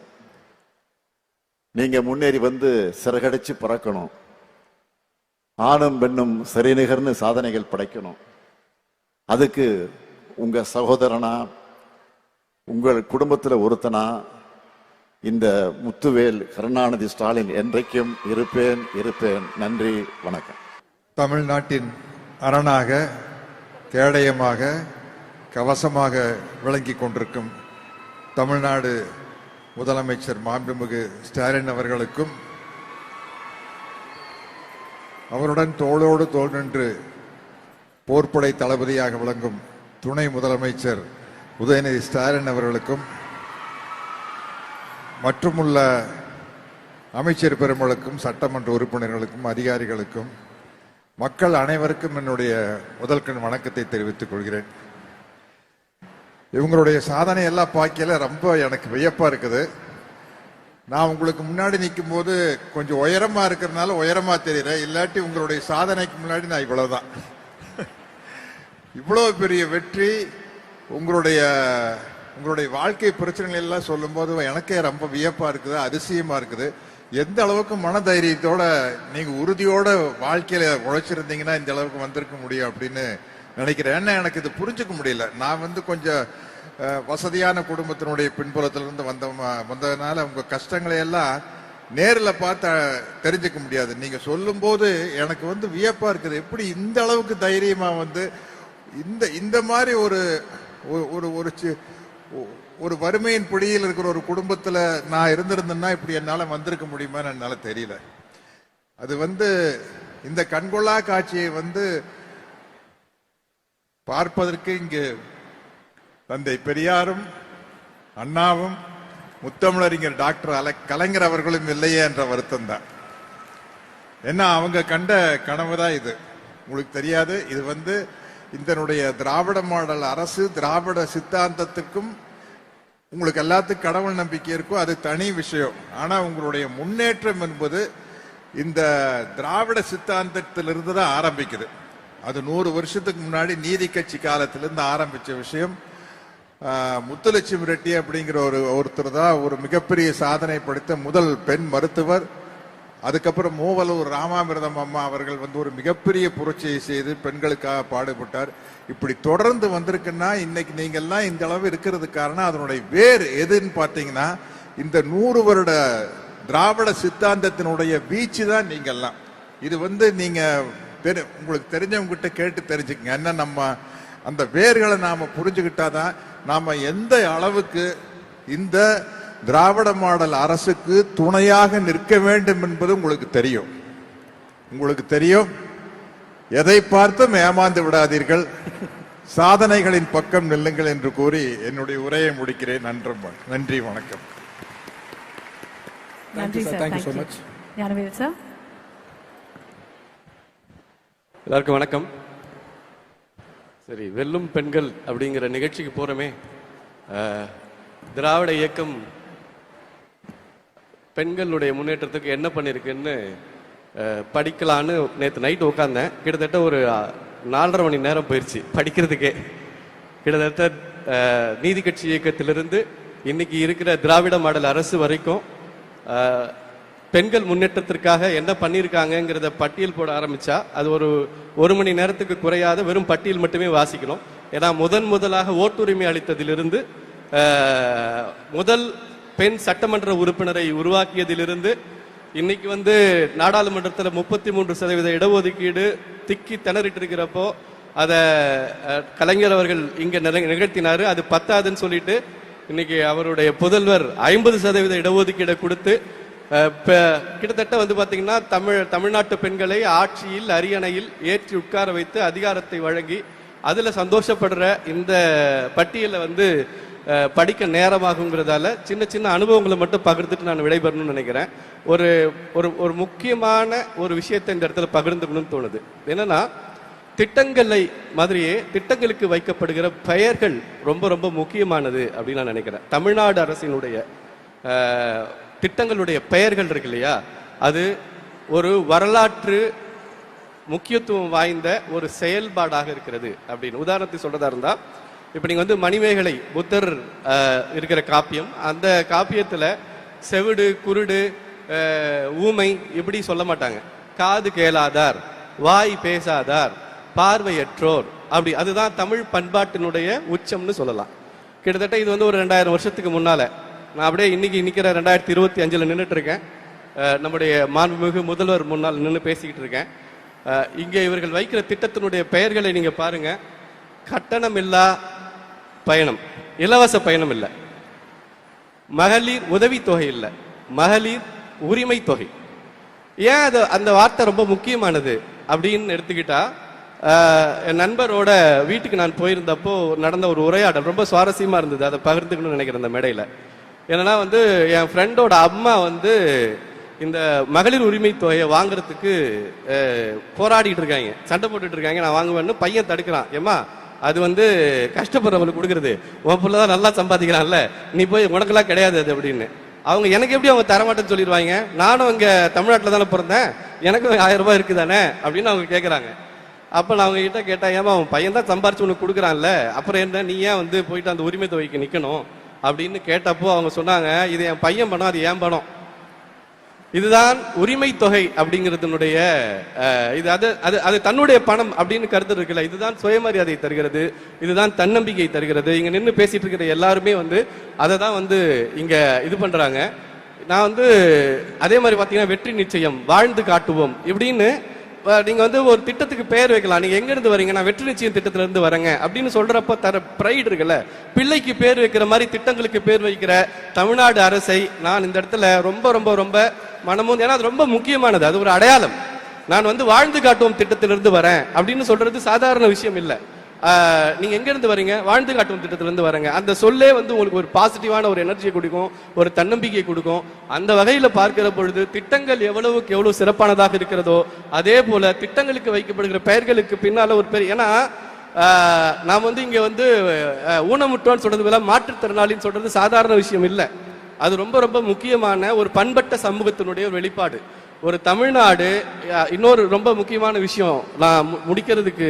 நீங்க முன்னேறி வந்து சிறகடிச்சு பறக்கணும், ஆணும் பெண்ணும் சரிநிகர்னு சாதனைகள் படைக்கணும். அதுக்கு உங்க சகோதரனா உங்கள் குடும்பத்தில் ஒருத்தனா இந்த முத்துவேல் கருணாநிதி ஸ்டாலின் என்றைக்கும் இருப்பேன். நன்றி, வணக்கம். தமிழ்நாட்டின் அரணாக, கேடயமாக, கவசமாக விளங்கி கொண்டிருக்கும் தமிழ்நாடு முதலமைச்சர் மாண்புமிகு ஸ்டாலின் அவர்களுக்கும், அவருடன் தோளோடு தோள் நின்று போர்ப்படை தளபதியாக விளங்கும் துணை முதலமைச்சர் உதயநிதி ஸ்டாலின் அவர்களுக்கும், மற்றுமுள்ள அமைச்சர் பெருமளுக்கும், சட்டமன்ற உறுப்பினர்களுக்கும், அதிகாரிகளுக்கும், மக்கள் அனைவருக்கும் என்னுடைய முதல்கண் வணக்கத்தை தெரிவித்துக் கொள்கிறேன். இவங்களுடைய சாதனை எல்லாம் பார்க்கல ரொம்ப எனக்கு வியப்பா இருக்குது. நான் உங்களுக்கு முன்னாடி நிற்கும் போது கொஞ்சம் உயரமா இருக்கிறதுனால உயரமா தெரியுறேன், இல்லாட்டி உங்களுடைய சாதனைக்கு முன்னாடி நான் இவ்வளவுதான். இவ்வளவு பெரிய வெற்றி, உங்களுடைய வாழ்க்கை பிரச்சனைகள் எல்லாம் சொல்லும் போது எனக்கே ரொம்ப வியப்பா இருக்குது, அதிசயமா இருக்குது. எந்த அளவுக்கு மனதைரியத்தோட நீங்க உறுதியோட வாழ்க்கையில உழைச்சிருந்தீங்கன்னா இந்த அளவுக்கு வந்திருக்க முடியும் அப்படின்னு நினைக்கிறேன். ஏன்னா எனக்கு இது புரிஞ்சுக்க முடியல. நான் கொஞ்சம் வசதியான குடும்பத்தினுடைய பின்புலத்திலிருந்து வந்ததுனால உங்க கஷ்டங்களை எல்லாம் நேரில் பார்த்து தெரிஞ்சுக்க முடியாது. நீங்க சொல்லும் போது எனக்கு வியப்பா இருக்குது. எப்படி இந்த அளவுக்கு தைரியமா இந்த மாதிரி ஒரு வறுமையின் பிடியில் இருக்கிற ஒரு குடும்பத்துல நான் இருந்திருந்தேன்னா இப்படி என்னால வந்திருக்க முடியுமான்னு என்னால தெரியல. அது இந்த கண்கொள்ளா காட்சியை பார்ப்பதற்கு இங்கு தந்தை பெரியாரும் அண்ணாவும் முத்தமிழறிஞர் டாக்டர் கலைஞர் அவர்களும் இல்லையே என்ற வருத்தம் தான். ஏன்னா அவங்க கண்ட கனவுதான் இது. உங்களுக்கு தெரியாது, இது இதனுடைய திராவிட மாடல் அரசு, திராவிட சித்தாந்தத்துக்கும் உங்களுக்கு எல்லாத்துக்கும் கடவுள் நம்பிக்கை இருக்கும், அது தனி விஷயம். ஆனா உங்களுடைய முன்னேற்றம் என்பது இந்த திராவிட சித்தாந்தத்திலிருந்து தான் ஆரம்பிக்குது. அது 100 வருஷத்துக்கு முன்னாடி நீதி கட்சி காலத்திலிருந்து ஆரம்பிச்ச விஷயம். முத்துலட்சுமி ரெட்டி அப்படிங்கிற ஒருத்தர் தான் ஒரு மிகப்பெரிய சாதனை படைத்த முதல் பெண் மருத்துவர். அதுக்கப்புறம் மூவலூர் ராமாமிர்தம் அம்மா அவர்கள் ஒரு மிகப்பெரிய புரட்சியை செய்து பெண்களுக்காக பாடுபட்டார். இப்படி தொடர்ந்து வந்திருக்குன்னா இன்னைக்கு நீங்கள்லாம் இந்த அளவு இருக்கிறது காரணம் அதனுடைய வேர் எதுன்னு பார்த்தீங்கன்னா இந்த 100 வருட திராவிட சித்தாந்தத்தினுடைய வீச்சு தான் நீங்கள்லாம். இது நீங்க உங்களுக்கு தெரிஞ்சவங்க கிட்ட கேட்டு தெரிஞ்சுக்கங்க. என்ன நம்ம அந்த வேர்களை நாம புரிஞ்சுக்கிட்டாதான் நாம எந்த அளவுக்கு இந்த திராவிட மாடல் அரசுக்கு துணையாக நிற்க வேண்டும் என்பது உங்களுக்கு தெரியும். எதை பார்த்தும் ஏமாந்து விடாதீர்கள், சாதனைகளின் பக்கம் நில்லுங்கள் என்று கூறி என்னுடைய உரையை முடிக்கிறேன். நன்றி, வணக்கம். நன்றி sir. Thank you so much. Gnanavel sir. எல்லாருக்கும் வணக்கம். சரி, வெல்லும் பெண்கள் அப்படிங்கிற நிகழ்ச்சிக்கு போறோமே. திராவிட இயக்கம் பெண்களுடைய முன்னேற்றத்துக்கு என்ன பண்ணிருக்குன்னு படிக்கலான்னு நேற்று நைட் உட்கார்ந்தேன். கிட்டத்தட்ட ஒரு 4.5 மணி நேரம் போயிடுச்சு படிக்கிறதுக்கே. கிட்டத்தட்ட நீதி கட்சி இயக்கத்திலிருந்து இன்னைக்கு இருக்கிற திராவிட மாடல் அரசு வரைக்கும் பெண்கள் முன்னேற்றத்திற்காக என்ன பண்ணியிருக்காங்கிறத பட்டியல் போட ஆரம்பிச்சா அது ஒரு மணி நேரத்துக்கு குறையாத வெறும் பட்டியல் மட்டுமே வாசிக்கணும். ஏன்னா முதலாக ஓட்டுரிமை அளித்ததிலிருந்து முதல் பெண் சட்டமன்ற உறுப்பினரை உருவாக்கியதிலிருந்து இன்னைக்கு நாடாளுமன்றத்தில் 33% இடஒதுக்கீடு திக்கி திணறிட்டு இருக்கிறப்போ அதை கலைஞர் அவர்கள் இங்க நிகழ்த்தினாரு. அது பத்தாதுன்னு சொல்லிட்டு இன்னைக்கு அவருடைய புதல்வர் 50% இடஒதுக்கீடை கொடுத்து கிட்டத்தட்ட பாத்தீங்கன்னா தமிழ்நாட்டு பெண்களை ஆட்சியில் அரியணையில் ஏற்றி உட்கார வைத்து அதிகாரத்தை வழங்கி அதுல சந்தோஷப்படுற இந்த பட்டியலை படிக்க நேரமாகுங்கிறதால சின்ன சின்ன அனுபவங்களை மட்டும் பகிர்ந்துட்டு நான் விடைபெறணும்னு நினைக்கிறேன். ஒரு முக்கியமான ஒரு விஷயத்தை இந்த இடத்துல பகிர்ந்துக்கணும்னு தோணுது. என்னன்னா, திட்டங்களை மாதிரியே திட்டங்களுக்கு வைக்கப்படுகிற பெயர்கள் ரொம்ப ரொம்ப முக்கியமானது அப்படின்னு நான் நினைக்கிறேன். தமிழ்நாடு அரசினுடைய திட்டங்களுடைய பெயர்கள் இருக்கு இல்லையா, அது ஒரு வரலாற்று முக்கியத்துவம் வாய்ந்த ஒரு செயல்பாடாக இருக்கிறது அப்படின்னு உதாரணத்துக்கு சொல்றதா இருந்தா, இப்ப நீங்க மணிமேகலை புத்தர் இருக்கிற காப்பியம், அந்த காப்பியத்துல செவிடு, குருடு, ஊமை இப்படி சொல்ல மாட்டாங்க. காது கேளாதார், வாய் பேசாதார், பார்வையற்றோர், அப்படி. அதுதான் தமிழ் பண்பாட்டினுடைய உச்சம்னு சொல்லலாம். கிட்டத்தட்ட இது ஒரு 2000 வருஷத்துக்கு முன்னால. நான் அப்படியே இன்னைக்கு நிக்கிற 2025 நின்றுட்டு இருக்கேன். நம்முடைய மாண்புமிகு முதல்வர் முன்னால் நின்று பேசிக்கிட்டு இருக்கேன். இங்க இவர்கள் வைக்கிற திட்டத்தினுடைய பெயர்களை நீங்க பாருங்க. கட்டணம் இல்லா பயணம், இலவச பயணம் இல்லை. மகளிர் உதவி தொகை இல்லை, மகளிர் உரிமை தொகை. ஏன் அந்த வார்த்தை ரொம்ப முக்கியமானது அப்படின்னு எடுத்துக்கிட்டா, என் நண்பரோட வீட்டுக்கு நான் போயிருந்தப்போ நடந்த ஒரு உரையாடல் ரொம்ப சுவாரஸ்யமா இருந்தது. அதை பகிர்ந்துக்கணும்னு நினைக்கிறேன் அந்த மேடையில. என்னன்னா என் ஃப்ரெண்டோட அம்மா இந்த மகளிர் உரிமை தொகையை வாங்குறதுக்கு போராடிட்டு இருக்காங்க, சண்டை போட்டுட்டு இருக்காங்க. நான் வாங்குவேன்னு பையன் தடுக்கிறான். ஏமா, அது கஷ்டப்படுறவங்களுக்கு கொடுக்குறது, உன் பிள்ளைதான் நல்லா சம்பாதிக்கிறான்ல, நீ போய் உனக்கெல்லாம் கிடையாது அது அப்படின்னு. எனக்கு எப்படி அவங்க தரமாட்டேன்னு சொல்லிடுவாங்க? நானும் இங்க தமிழ்நாட்டில் தானே பிறந்தேன், எனக்கும் 1000 ரூபாய் இருக்குதானே அப்படின்னு அவங்க கேட்கறாங்க. அப்ப நான் அவங்க கிட்ட கேட்டேன், ஏமா அவன் பையன் தான் சம்பாரிச்சு உனக்கு கொடுக்குறான்ல, அப்புறம் என்ன நீ ஏன் போயிட்டு அந்த உரிமை தொகைக்கு நிக்கணும் அப்படின்னு கேட்டப்போ அவங்க சொன்னாங்க, இது என் பையன் பணம், அது ஏன் பணம். இதுதான் உரிமை தொகை அப்படிங்கிறதுனுடைய இது. அது தன்னுடைய பணம் அப்படின்னு கருத்து இருக்குல்ல, இதுதான் சுயமரியாதை தருகிறது, இதுதான் தன்னம்பிக்கை தருகிறது. இங்க நின்று பேசிட்டு இருக்கிற எல்லாருமே அதை தான் இங்க இது பண்றாங்க. நான் அதே மாதிரி பாத்தீங்கன்னா வெற்றி நிச்சயம், வாழ்ந்து காட்டுவோம் இப்படின்னு நீங்க ஒரு திட்டத்துக்கு பெயர் வைக்கலாம். நீங்க எங்க இருந்து வரீங்க? நான் வெற்றி நிச்சயம் திட்டத்துல இருந்து வரேங்க அப்படின்னு சொல்றப்ப தர பிரைட் இருக்குல்ல. பிள்ளைக்கு பேர் வைக்கிற மாதிரி திட்டங்களுக்கு பேர் வைக்கிற தமிழ்நாடு அரசை நான் இந்த இடத்துல ரொம்ப ரொம்ப ரொம்ப மனமும், ஏன்னா அது ரொம்ப முக்கியமானது, அது ஒரு அடையாளம். நான் வாழ்ந்து காட்டுவோம் திட்டத்திலிருந்து வரேன் அப்படின்னு சொல்றது சாதாரண விஷயம் இல்லை. நீங்க எங்க இருந்து வரீங்க? வாழ்ந்து காட்டும் திட்டத்திலிருந்து வரேங்க. அந்த சொல்லே உங்களுக்கு ஒரு பாசிட்டிவான ஒரு எனர்ஜியை கொடுக்கும், ஒரு தன்னம்பிக்கை கொடுக்கும். அந்த வகையில பார்க்கிற பொழுது திட்டங்கள் எவ்வளவுக்கு எவ்வளவு சிறப்பானதாக இருக்கிறதோ அதே போல திட்டங்களுக்கு வைக்கப்படுகிற பெயர்களுக்கு பின்னால ஒரு பேர். ஏன்னா நாம் இங்க ஊனமுற்றோன்னு சொல்றது, மாற்றுத்திறனாளின்னு சொல்றது சாதாரண விஷயம் இல்லை. அது ரொம்ப ரொம்ப முக்கியமான ஒரு பண்பட்ட சமூகத்தினுடைய ஒரு வெளிப்பாடு. ஒரு தமிழ்நாடு இன்னொரு ரொம்ப முக்கியமான விஷயம் நான் முடிக்கிறதுக்கு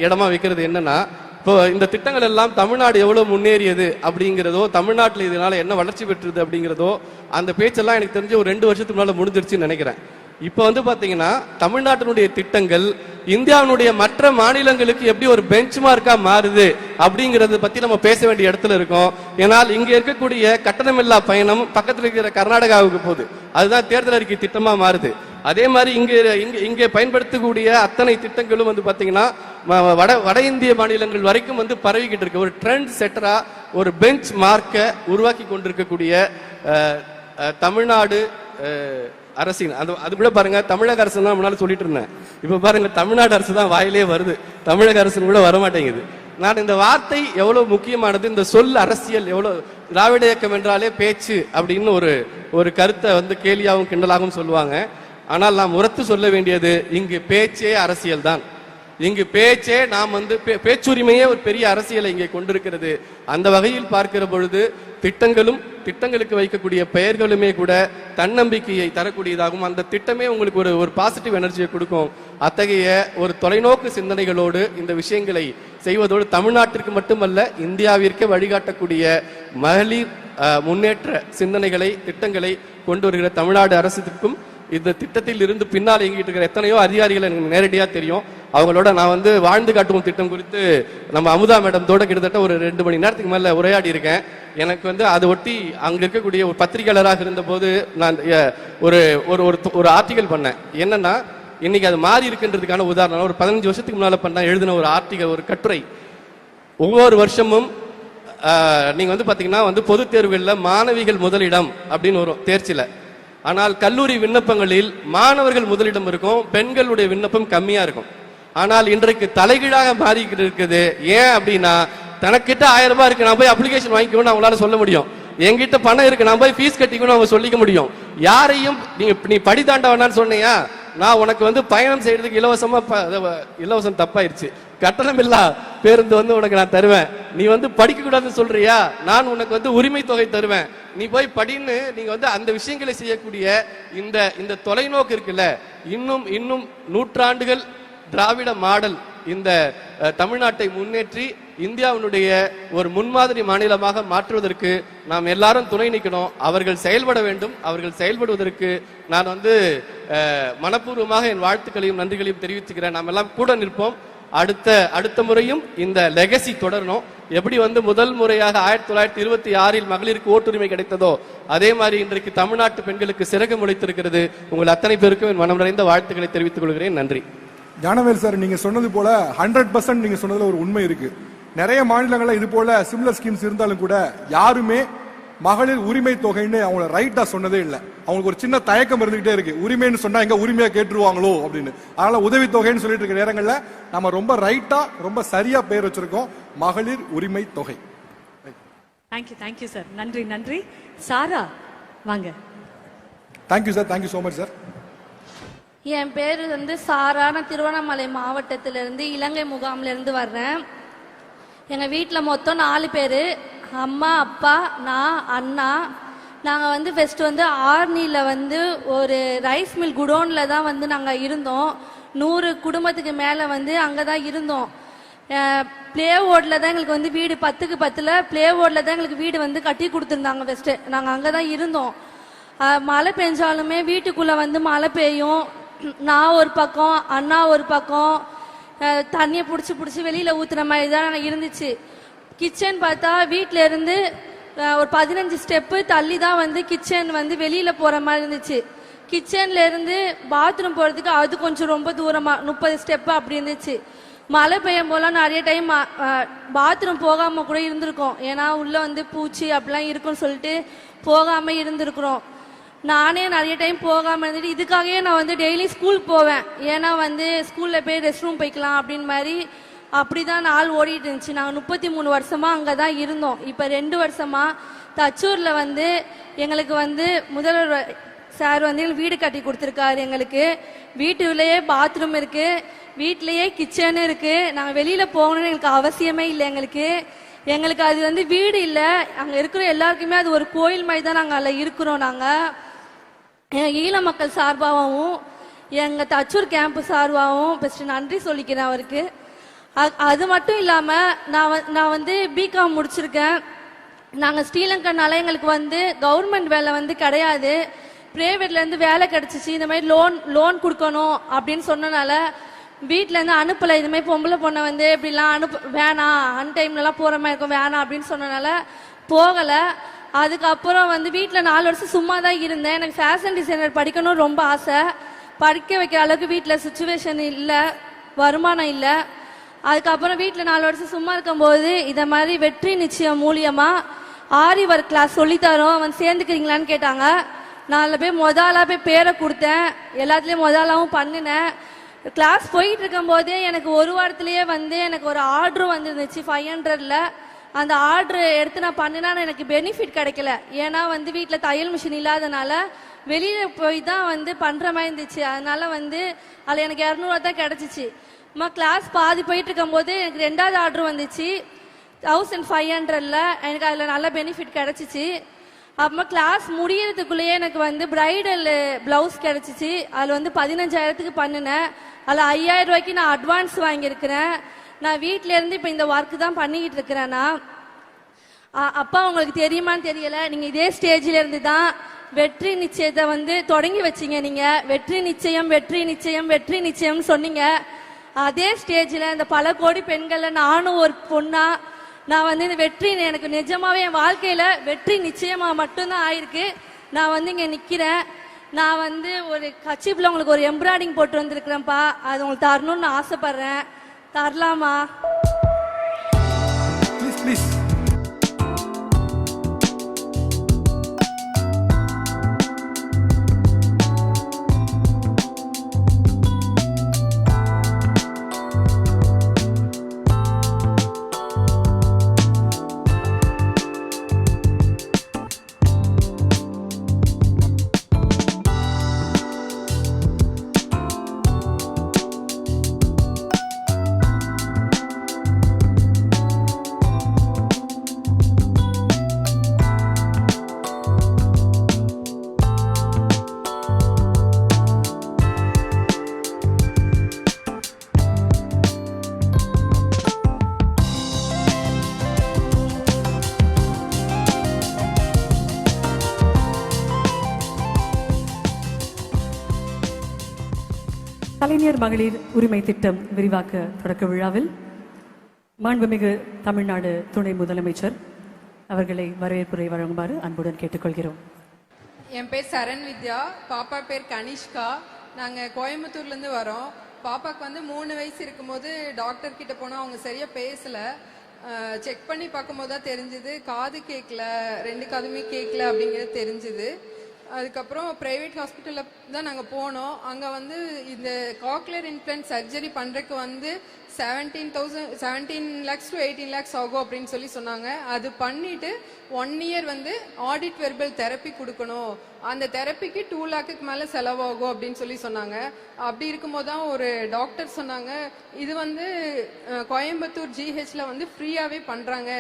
இடமா வைக்கிறது என்னன்னா, இப்போ இந்த திட்டங்கள் எல்லாம் தமிழ்நாடு எவ்வளவு முன்னேறியது அப்படிங்கிறதோ, தமிழ்நாட்டில் இதனால என்ன வளர்ச்சி பெற்றது அப்படிங்கிறதோ, அந்த பேச்செல்லாம் எனக்கு தெரிஞ்சு ஒரு 2 வருஷத்துக்கு முன்னால முடிஞ்சிருச்சுன்னு நினைக்கிறேன். இப்ப பாத்தீங்கன்னா தமிழ்நாட்டினுடைய திட்டங்கள் இந்தியாவினுடைய மற்ற மாநிலங்களுக்கு எப்படி ஒரு பெஞ்ச் மார்க்கா மாறுது அப்படிங்கறத பத்தி நம்ம பேச வேண்டிய இடத்துல இருக்கோம். ஏனால் இங்க இருக்கக்கூடிய கட்டணமில்லா பயணம் பக்கத்துல இருக்கிற கர்நாடகாவுக்கு போகுது, அதுதான் தேர்தல் அறிக்கை திட்டமா மாறுது. அதே மாதிரி இங்கே பயன்படுத்தக்கூடிய அத்தனை திட்டங்களும் பாத்தீங்கன்னா வட இந்திய மாநிலங்கள் வரைக்கும் பரவிக்கிட்டு இருக்கு. ஒரு ட்ரெண்ட் செட்டரா ஒரு பெஞ்ச் மார்க்கை உருவாக்கி கொண்டிருக்கக்கூடிய தமிழ்நாடு அரசின் அது கூட பாருங்க, தமிழக அரசு தான் முன்னால சொல்லிட்டு இருந்தேன். இப்ப பாருங்க, தமிழ்நாடு அரசு தான் வாயிலே வருது, தமிழக அரசு கூட வரமாட்டேங்குது. நான் இந்த வார்த்தை எவ்வளவு முக்கியமானது, இந்த சொல் அரசியல் எவ்வளவு. திராவிட இயக்கம் என்றாலே பேச்சு அப்படின்னு ஒரு கருத்தை வந்து கேலியாகவும் கிண்டலாகவும் சொல்லுவாங்க. ஆனால் நாம் உரத்து சொல்ல வேண்டியது, இங்கு பேச்சே அரசியல் தான். இங்கு பேச்சே நாம் வந்து பேச்சுரிமையே ஒரு பெரிய அரசியலை இங்கே கொண்டிருக்கிறது. அந்த வகையில் பார்க்கிற பொழுது திட்டங்களுக்கு வைக்கக்கூடிய பெயர்களுமே கூட தன்னம்பிக்கையை தரக்கூடியதாகும். அந்த திட்டமே உங்களுக்கு ஒரு பாசிட்டிவ் எனர்ஜியை கொடுக்கும். அத்தகைய ஒரு தொலைநோக்கு சிந்தனைகளோடு இந்த விஷயங்களை செய்வதோடு தமிழ்நாட்டிற்கு மட்டுமல்ல இந்தியாவிற்கே வழிகாட்டக்கூடிய மகளிர் முன்னேற்ற சிந்தனைகளை திட்டங்களை கொண்டு வருகிற தமிழ்நாடு அரசுக்கும் இந்த திட்டத்தில் இருந்து பின்னால் இயங்கிட்டு இருக்கிற எத்தனையோ அதிகாரிகள் எனக்கு நேரடியாக தெரியும். அவங்களோட நான் வந்து வாழ்ந்து காட்டுவோம் திட்டம் குறித்து நம்ம அமுதா மேடத்தோட கிட்டத்தட்ட ஒரு 2 மணி நேரத்துக்கு மேல உரையாடி இருக்கேன். எனக்கு வந்து அதை ஒட்டி அங்க இருக்கக்கூடிய ஒரு பத்திரிகையாளராக இருந்த போது நான் ஒரு ஆர்டிகல் பண்ணேன். என்னன்னா, இன்னைக்கு அது மாறி இருக்குன்றதுக்கான உதாரணம் ஒரு 15 வருஷத்துக்கு முன்னால பண்ண எழுதின ஒரு ஆர்டிகல், ஒரு கட்டுரை. ஒவ்வொரு வருஷமும் நீங்க வந்து பாத்தீங்கன்னா வந்து பொது தேர்வுகளில் மாணவிகள் முதலிடம் அப்படின்னு வரும் தேர்ச்சியில. ஆனால் கல்லூரி விண்ணப்பங்களில் மாணவர்கள் முதலிடம் இருக்கும், பெண்களுடைய விண்ணப்பம் கம்மியா இருக்கும். ஆனால் இன்றைக்கு தலைகீழாக மாறி இருக்குது. ஏன் அப்படின்னா, தனக்கிட்ட 1000 ரூபாய் இருக்கு, நான் போய் அப்ளிகேஷன் வாங்கிக்கணும்னு அவங்களால சொல்ல முடியும். என்கிட்ட பணம் இருக்கு, நான் போய் ஃபீஸ் கட்டிக்கணும்னு அவங்க சொல்லிக்க முடியும். யாரையும் நீ படி தாண்ட வேணான்னு சொன்னியா, நான் உனக்கு வந்து பயணம் செய்யறதுக்கு இலவசம் தப்பாயிருச்சு, கட்டணம் இல்ல பேருந்து வந்து உனக்கு நான் தருவேன். நீ வந்து படிக்க கூடாதுன்னு சொல்றியா, நான் உனக்கு வந்து உரிமை தொகை தருவேன், நீ போய் படின்னு நீங்க வந்து அந்த விஷயங்களை செய்யக்கூடிய இந்த தொலைநோக்கு இருக்குல்ல. இன்னும் நூற்றாண்டுகள் திராவிட மாடல் இந்த தமிழ்நாட்டை முன்னேற்றி இந்தியாவினுடைய ஒரு முன்மாதிரி மாநிலமாக மாற்றுவதற்கு நாம் எல்லாரும் துணை நிற்கணும். அவர்கள் செயல்பட வேண்டும். அவர்கள் செயல்படுவதற்கு நான் வந்து மனப்பூர்வமாக என் வாழ்த்துக்களையும் நன்றிகளையும் தெரிவித்துக்கிறேன். நாம் எல்லாம் கூட நிற்போம். அடுத்த முறையும் இந்த லெகசி தொடரணும். எப்படி வந்து முதல் முறையாக 1926 மகளிருக்கு ஓட்டுரிமை கிடைத்ததோ அதே மாதிரி இன்றைக்கு தமிழ்நாட்டு பெண்களுக்கு சிறகு முளைத்திருக்கிறது. உங்கள் அத்தனை பேருக்கும் என் மனம் நிறைந்த வாழ்த்துக்களை தெரிவித்துக் கொள்கிறேன். நன்றி. ஞானவேல் சார், நீங்க சொன்னது போல 100% நீங்க சொன்னதுல ஒரு உண்மை இருக்கு. நிறைய மாநிலங்கள்ல இது போல சிமிலர் ஸ்கீம்ஸ் இருந்தாலும் கூட யாருமே மகளிர் உரிமை தொகைன்னு அவங்கள ரைட்டா சொன்னதே இல்லை. அவங்களுக்கு ஒரு சின்ன தயக்கம் இருந்துகிட்டே இருக்கு, உரிமைன்னு சொன்னா எங்க உரிமையா கேட்டுருவாங்களோ அப்படின்னு. அதனால உதவி தொகைன்னு சொல்லிட்டு இருக்க நேரங்கள்ல நம்ம ரொம்ப ரைட்டா ரொம்ப சரியா பேர் வச்சிருக்கோம், மகளிர் உரிமை தொகை. Thank you sir. நன்றி. சாரா வாங்க. Thank you sir, thank you so much sir. என் பேர் வந்து சாரா. நான் திருவண்ணாமலை மாவட்டத்திலிருந்து இலங்கை முகாம்ல இருந்து வர்றேன். எங்க வீட்டில் மொத்தம் 4 பேர், அம்மா, அப்பா, நான், அண்ணா. நாங்கள் வந்து ஃபர்ஸ்ட் வந்து ஆர்னியில் வந்து ஒரு ரைஸ் மில் குடோன்ல தான் வந்து நாங்கள் இருந்தோம். 100 குடும்பத்துக்கு மேலே வந்து அங்கே தான் இருந்தோம். பிளே ஓர்டில் தான் எங்களுக்கு வந்து வீடு 10க்கு 10ல் பிளே ஓர்டில் தான் எங்களுக்கு வீடு வந்து கட்டி கொடுத்துருந்தாங்க. ஃபர்ஸ்ட்டு நாங்கள் அங்கே தான் இருந்தோம். மழை பெஞ்சாலுமே வீட்டுக்குள்ளே வந்து மழை பெய்யும். நான் ஒரு பக்கம், அண்ணா ஒரு பக்கம், தண்ணியை பிடிச்சி வெளியில் ஊற்றுற மாதிரி தான் இருந்துச்சு. கிச்சன் பார்த்தா வீட்டில இருந்து ஒரு 15 ஸ்டெப்பு தள்ளி தான் வந்து கிச்சன் வந்து வெளியில போற மாதிரி இருந்துச்சு. கிச்சன்ல இருந்து பாத்ரூம் போறதுக்கு அது கொஞ்சம் ரொம்ப தூரமா 30 ஸ்டெப்பு அப்படி இருந்துச்சு. மழை பெய்யும் போல நிறைய டைம் பாத்ரூம் போகாம கூட இருந்திருக்கோம். ஏன்னா உள்ள வந்து பூச்சி அப்படிலாம் இருக்குன்னு சொல்லிட்டு போகாம இருந்திருக்கிறோம். நானே நிறைய டைம் போகாம இருந்துட்டு இதுக்காகவே நான் வந்து டெய்லி ஸ்கூல் போவேன். ஏன்னா வந்து ஸ்கூல்ல போய் ரெஸ்ட் ரூம் போய்க்கலாம் அப்படின்னு மாதிரி அப்படிதான் நாள் ஓடிட்டு இருந்துச்சு. நாங்கள் 33 வருஷமா அங்கதான் இருந்தோம். இப்ப 2 வருஷமா தச்சூர்ல வந்து எங்களுக்கு வந்து முதல்வர் சார் வந்து வீடு கட்டி கொடுத்துருக்காரு. எங்களுக்கு வீட்டுலயே பாத்ரூம் இருக்கு, வீட்லயே கிச்சன் இருக்கு. நாங்க வெளியில போகணும்னு எங்களுக்கு அவசியமே இல்லை. எங்களுக்கு அது வந்து வீடு இல்லை, அங்க இருக்கிற எல்லாருக்குமே அது ஒரு கோயில் மாதிரி தான் நாங்க அதுல இருக்கிறோம். நாங்க ஈழ மக்கள் சார்பாகவும் எங்க தச்சூர் கேம்ப் சார்பாகவும் ஃபர்ஸ்ட் நன்றி சொல்லிக்கிறேன் அவருக்கு. அது மட்டும் இல்லாம நான் வந்து பிகாம் முடிச்சிருக்கேன். நாங்க ஸ்ரீலங்கனால எங்களுக்கு வந்து கவர்மெண்ட் வேலை வந்து கிடையாது, பிரைவேட்ல இருந்து வேலை கிடைச்சிச்சு. இந்த மாதிரி லோன் கொடுக்கணும் அப்படின்னு சொன்னனால வீட்டுல இருந்து அனுப்பல. இது மாதிரி பொம்பளை பொண்ணை வந்து இப்படிலாம் வேணாம், அன்டைம்ல எல்லாம் போற மாதிரி இருக்கும், வேணாம் அப்படின்னு சொன்னனால போகல. அதுக்கப்புறம் வந்து வீட்டுல 4 வருஷம் சும்மா தான் இருந்தேன். எனக்கு ஃபேஷன் டிசைனர் படிக்கணும் ரொம்ப ஆசை. படிக்க வைக்கிற அளவுக்கு வீட்டுல சுச்சுவேஷன் இல்லை, வருமானம் இல்லை. அதுக்கப்புறம் வீட்டில் 4 வருஷம் சும்மா இருக்கும்போது இதை மாதிரி வெற்றி நிச்சயம் மூலியமா ஆரி ஒர்க் கிளாஸ் சொல்லித்தரோம், அவன் சேர்ந்துக்கிறீங்களான்னு கேட்டாங்க. நான் அதில் போய் முதலாக போய் பேரை கொடுத்தேன், எல்லாத்துலேயும் முதலாவும் பண்ணினேன். கிளாஸ் போயிட்டு இருக்கும் போதே எனக்கு ஒரு வாரத்திலேயே வந்து எனக்கு ஒரு ஆர்டரும் வந்துருந்துச்சு 500ல். அந்த ஆர்டர் எடுத்து நான் பண்ணினா எனக்கு பெனிஃபிட் கிடைக்கல. ஏன்னா வந்து வீட்டில் தையல் மிஷின் இல்லாதனால வெளியில் போய் தான் வந்து பண்ணுற மாதிரி இருந்துச்சு. அதனால வந்து அதில் எனக்கு 200 தான் கிடச்சிச்சு. அம்மா கிளாஸ் பாதி போயிட்டு இருக்கும்போது எனக்கு 2வது ஆர்டர் வந்துச்சு 1500ல். எனக்கு அதில் நல்ல பெனிஃபிட் கிடச்சிச்சு. அப்புறமா கிளாஸ் முடியறதுக்குள்ளேயே எனக்கு வந்து பிரைடல் பிளவுஸ் கிடைச்சிச்சு. அதில் வந்து 15000க்கு பண்ணினேன். அதில் 5000 ரூபாய்க்கு நான் அட்வான்ஸ் வாங்கியிருக்கிறேன். நான் வீட்டில இருந்து இப்போ இந்த ஒர்க் தான் பண்ணிக்கிட்டு இருக்கிறேன்னா. அப்பா உங்களுக்கு தெரியுமான்னு தெரியல, நீங்க இதே ஸ்டேஜில் இருந்து தான் வெற்றி நிச்சயத்தை வந்து தொடங்கி வச்சீங்க. நீங்க வெற்றி நிச்சயம் வெற்றி நிச்சயம் வெற்றி நிச்சயம் சொன்னீங்க. அதே ஸ்டேஜில் இந்த பல கோடி பெண்கள்ல நானும் ஒரு பொண்ணா நான் வந்து இந்த வெற்றி எனக்கு நிஜமாவே என் வாழ்க்கையில வெற்றி நிச்சயமா மட்டும்தான் ஆயிருக்கு. நான் வந்து இங்க நிக்கிறேன். நான் வந்து ஒரு கச்சிப்ல உங்களுக்கு ஒரு எம்ப்ராய்டிங் போட்டு வந்திருக்கிறேன்ப்பா, அது உங்களுக்கு தரணும்னு நான் ஆசைப்படுறேன். தரலாமா? Please please. கலைஞர் மகளிர் உரிமை திட்டம் விரிவாக்க தொடக்க விழாவில் மாண்புமிகு தமிழ்நாடு துணை முதலமைச்சர் அவர்களை வரவேற்புரை வழங்குமாறு அன்புடன் கேட்டுக்கொள்கிறோம். என் பேர் சரண் வித்யா, பாப்பா பேர் கனிஷ்கா. நாங்கள் கோயம்புத்தூர்லேருந்து வரோம். பாப்பாக்கு வந்து 3 வயசு இருக்கும்போது டாக்டர் கிட்ட போனால் அவங்க சரியாக பேசலை. செக் பண்ணி பார்க்கும்போது தான் தெரிஞ்சுது காது கேட்கல, 2 காதுமே கேட்கல அப்படிங்கிறது தெரிஞ்சுது. அதுக்கப்புறம் ப்ரைவேட் ஹாஸ்பிட்டலில் தான் நாங்கள் போனோம். அங்கே வந்து இந்த காக்லியர் இம்ப்ளான்ட் சர்ஜரி பண்ணுறதுக்கு வந்து 17 lakhs to 18 lakhs ஆகும் அப்படின்னு சொல்லி சொன்னாங்க. அது பண்ணிட்டு 1 year வந்து ஆடிட் வெர்பல் தெரப்பி கொடுக்கணும், அந்த தெரப்பிக்கு 2 lakhக்கு மேலே செலவாகும் அப்படின்னு சொல்லி சொன்னாங்க. அப்படி இருக்கும்போது தான் ஒரு டாக்டர் சொன்னாங்க, இது வந்து கோயம்புத்தூர் GHல வந்து ஃப்ரீயாகவே பண்ணுறாங்க,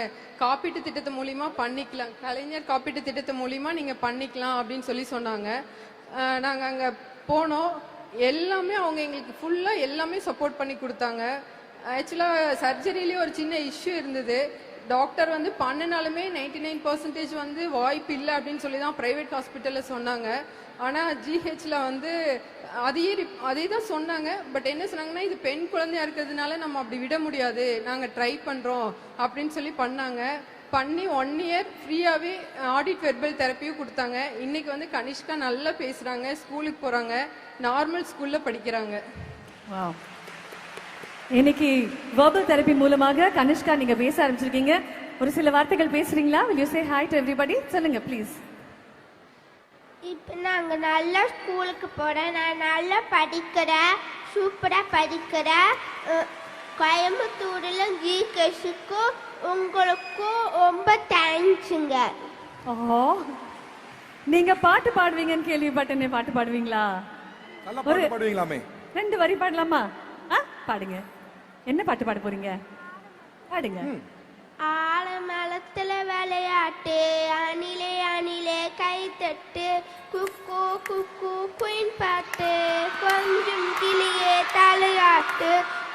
காப்பீட்டு திட்டத்து மூலிமா பண்ணிக்கலாம், கலைஞர் காப்பீட்டு திட்டத்து மூலிமா நீங்கள் பண்ணிக்கலாம் அப்படின்னு சொல்லி சொன்னாங்க. நாங்கள் அங்கே போனோம். எல்லாமே அவங்க எங்களுக்கு ஃபுல்லாக எல்லாமே சப்போர்ட் பண்ணி கொடுத்தாங்க. ஆக்சுவலாக சர்ஜரியிலேயே ஒரு சின்ன இஷ்யூ இருந்தது. டாக்டர் வந்து பண்ணினாலுமே 99% வந்து வாய்ப்பு இல்லை அப்படின்னு சொல்லி தான் ப்ரைவேட் ஹாஸ்பிட்டலில் சொன்னாங்க. ஆனால் GHல வந்து அதே தான் சொன்னாங்க. பட் என்ன சொன்னாங்கன்னா, இது பெண் குழந்தையா இருக்கிறதுனால நம்ம அப்படி விட முடியாது, நாங்கள் ட்ரை பண்ணுறோம் அப்படின்னு சொல்லி பண்ணாங்க. பண்ணி 1 year ஃப்ரீயாகவே ஆடிட் வெர்பல் தெரப்பியும் கொடுத்தாங்க. இன்னைக்கு வந்து கனிஷ்கா நல்லா பேசுகிறாங்க, ஸ்கூலுக்கு போகிறாங்க, நார்மல் ஸ்கூலில் படிக்கிறாங்க. இன்னைக்கு வெர்பல் தெரப்பி மூலமாக கனிஷ்கா நீங்க பேச ஆரம்பிச்சிருக்கீங்க. ஒரு சில வார்த்தைகள் பேசுறீங்களா? will you say hi to everybody? சொல்லுங்க ப்ளீஸ். இப்போ நாங்கள் நல்லா ஸ்கூலுக்கு போகிறேன், நான் நல்லா படிக்கிறேன், சூப்பராக படிக்கிறேன். கோயம்புத்தூரில் GHக்கும் உங்களுக்கும் ரொம்ப தேங்க்ஸுங்க. ஓ, நீங்க பாட்டு பாடுவீங்கன்னு கேள்விப்பட்டேனே, பாட்டு பாடுவீங்களா? நல்லா பாட்டு பாடுவீங்களாமே. 2 வரி பாடலாமா? பாடுங்க. என்ன பாட்டு பாட போறீங்க? பாடுங்க. ஆலமரத்துல விளையாட்டு, அணிலே அணிலே கை தட்டு, குக்கு குக்கு குயின் பாட்டு, கொஞ்சம் கிளியே தலையாட்டு,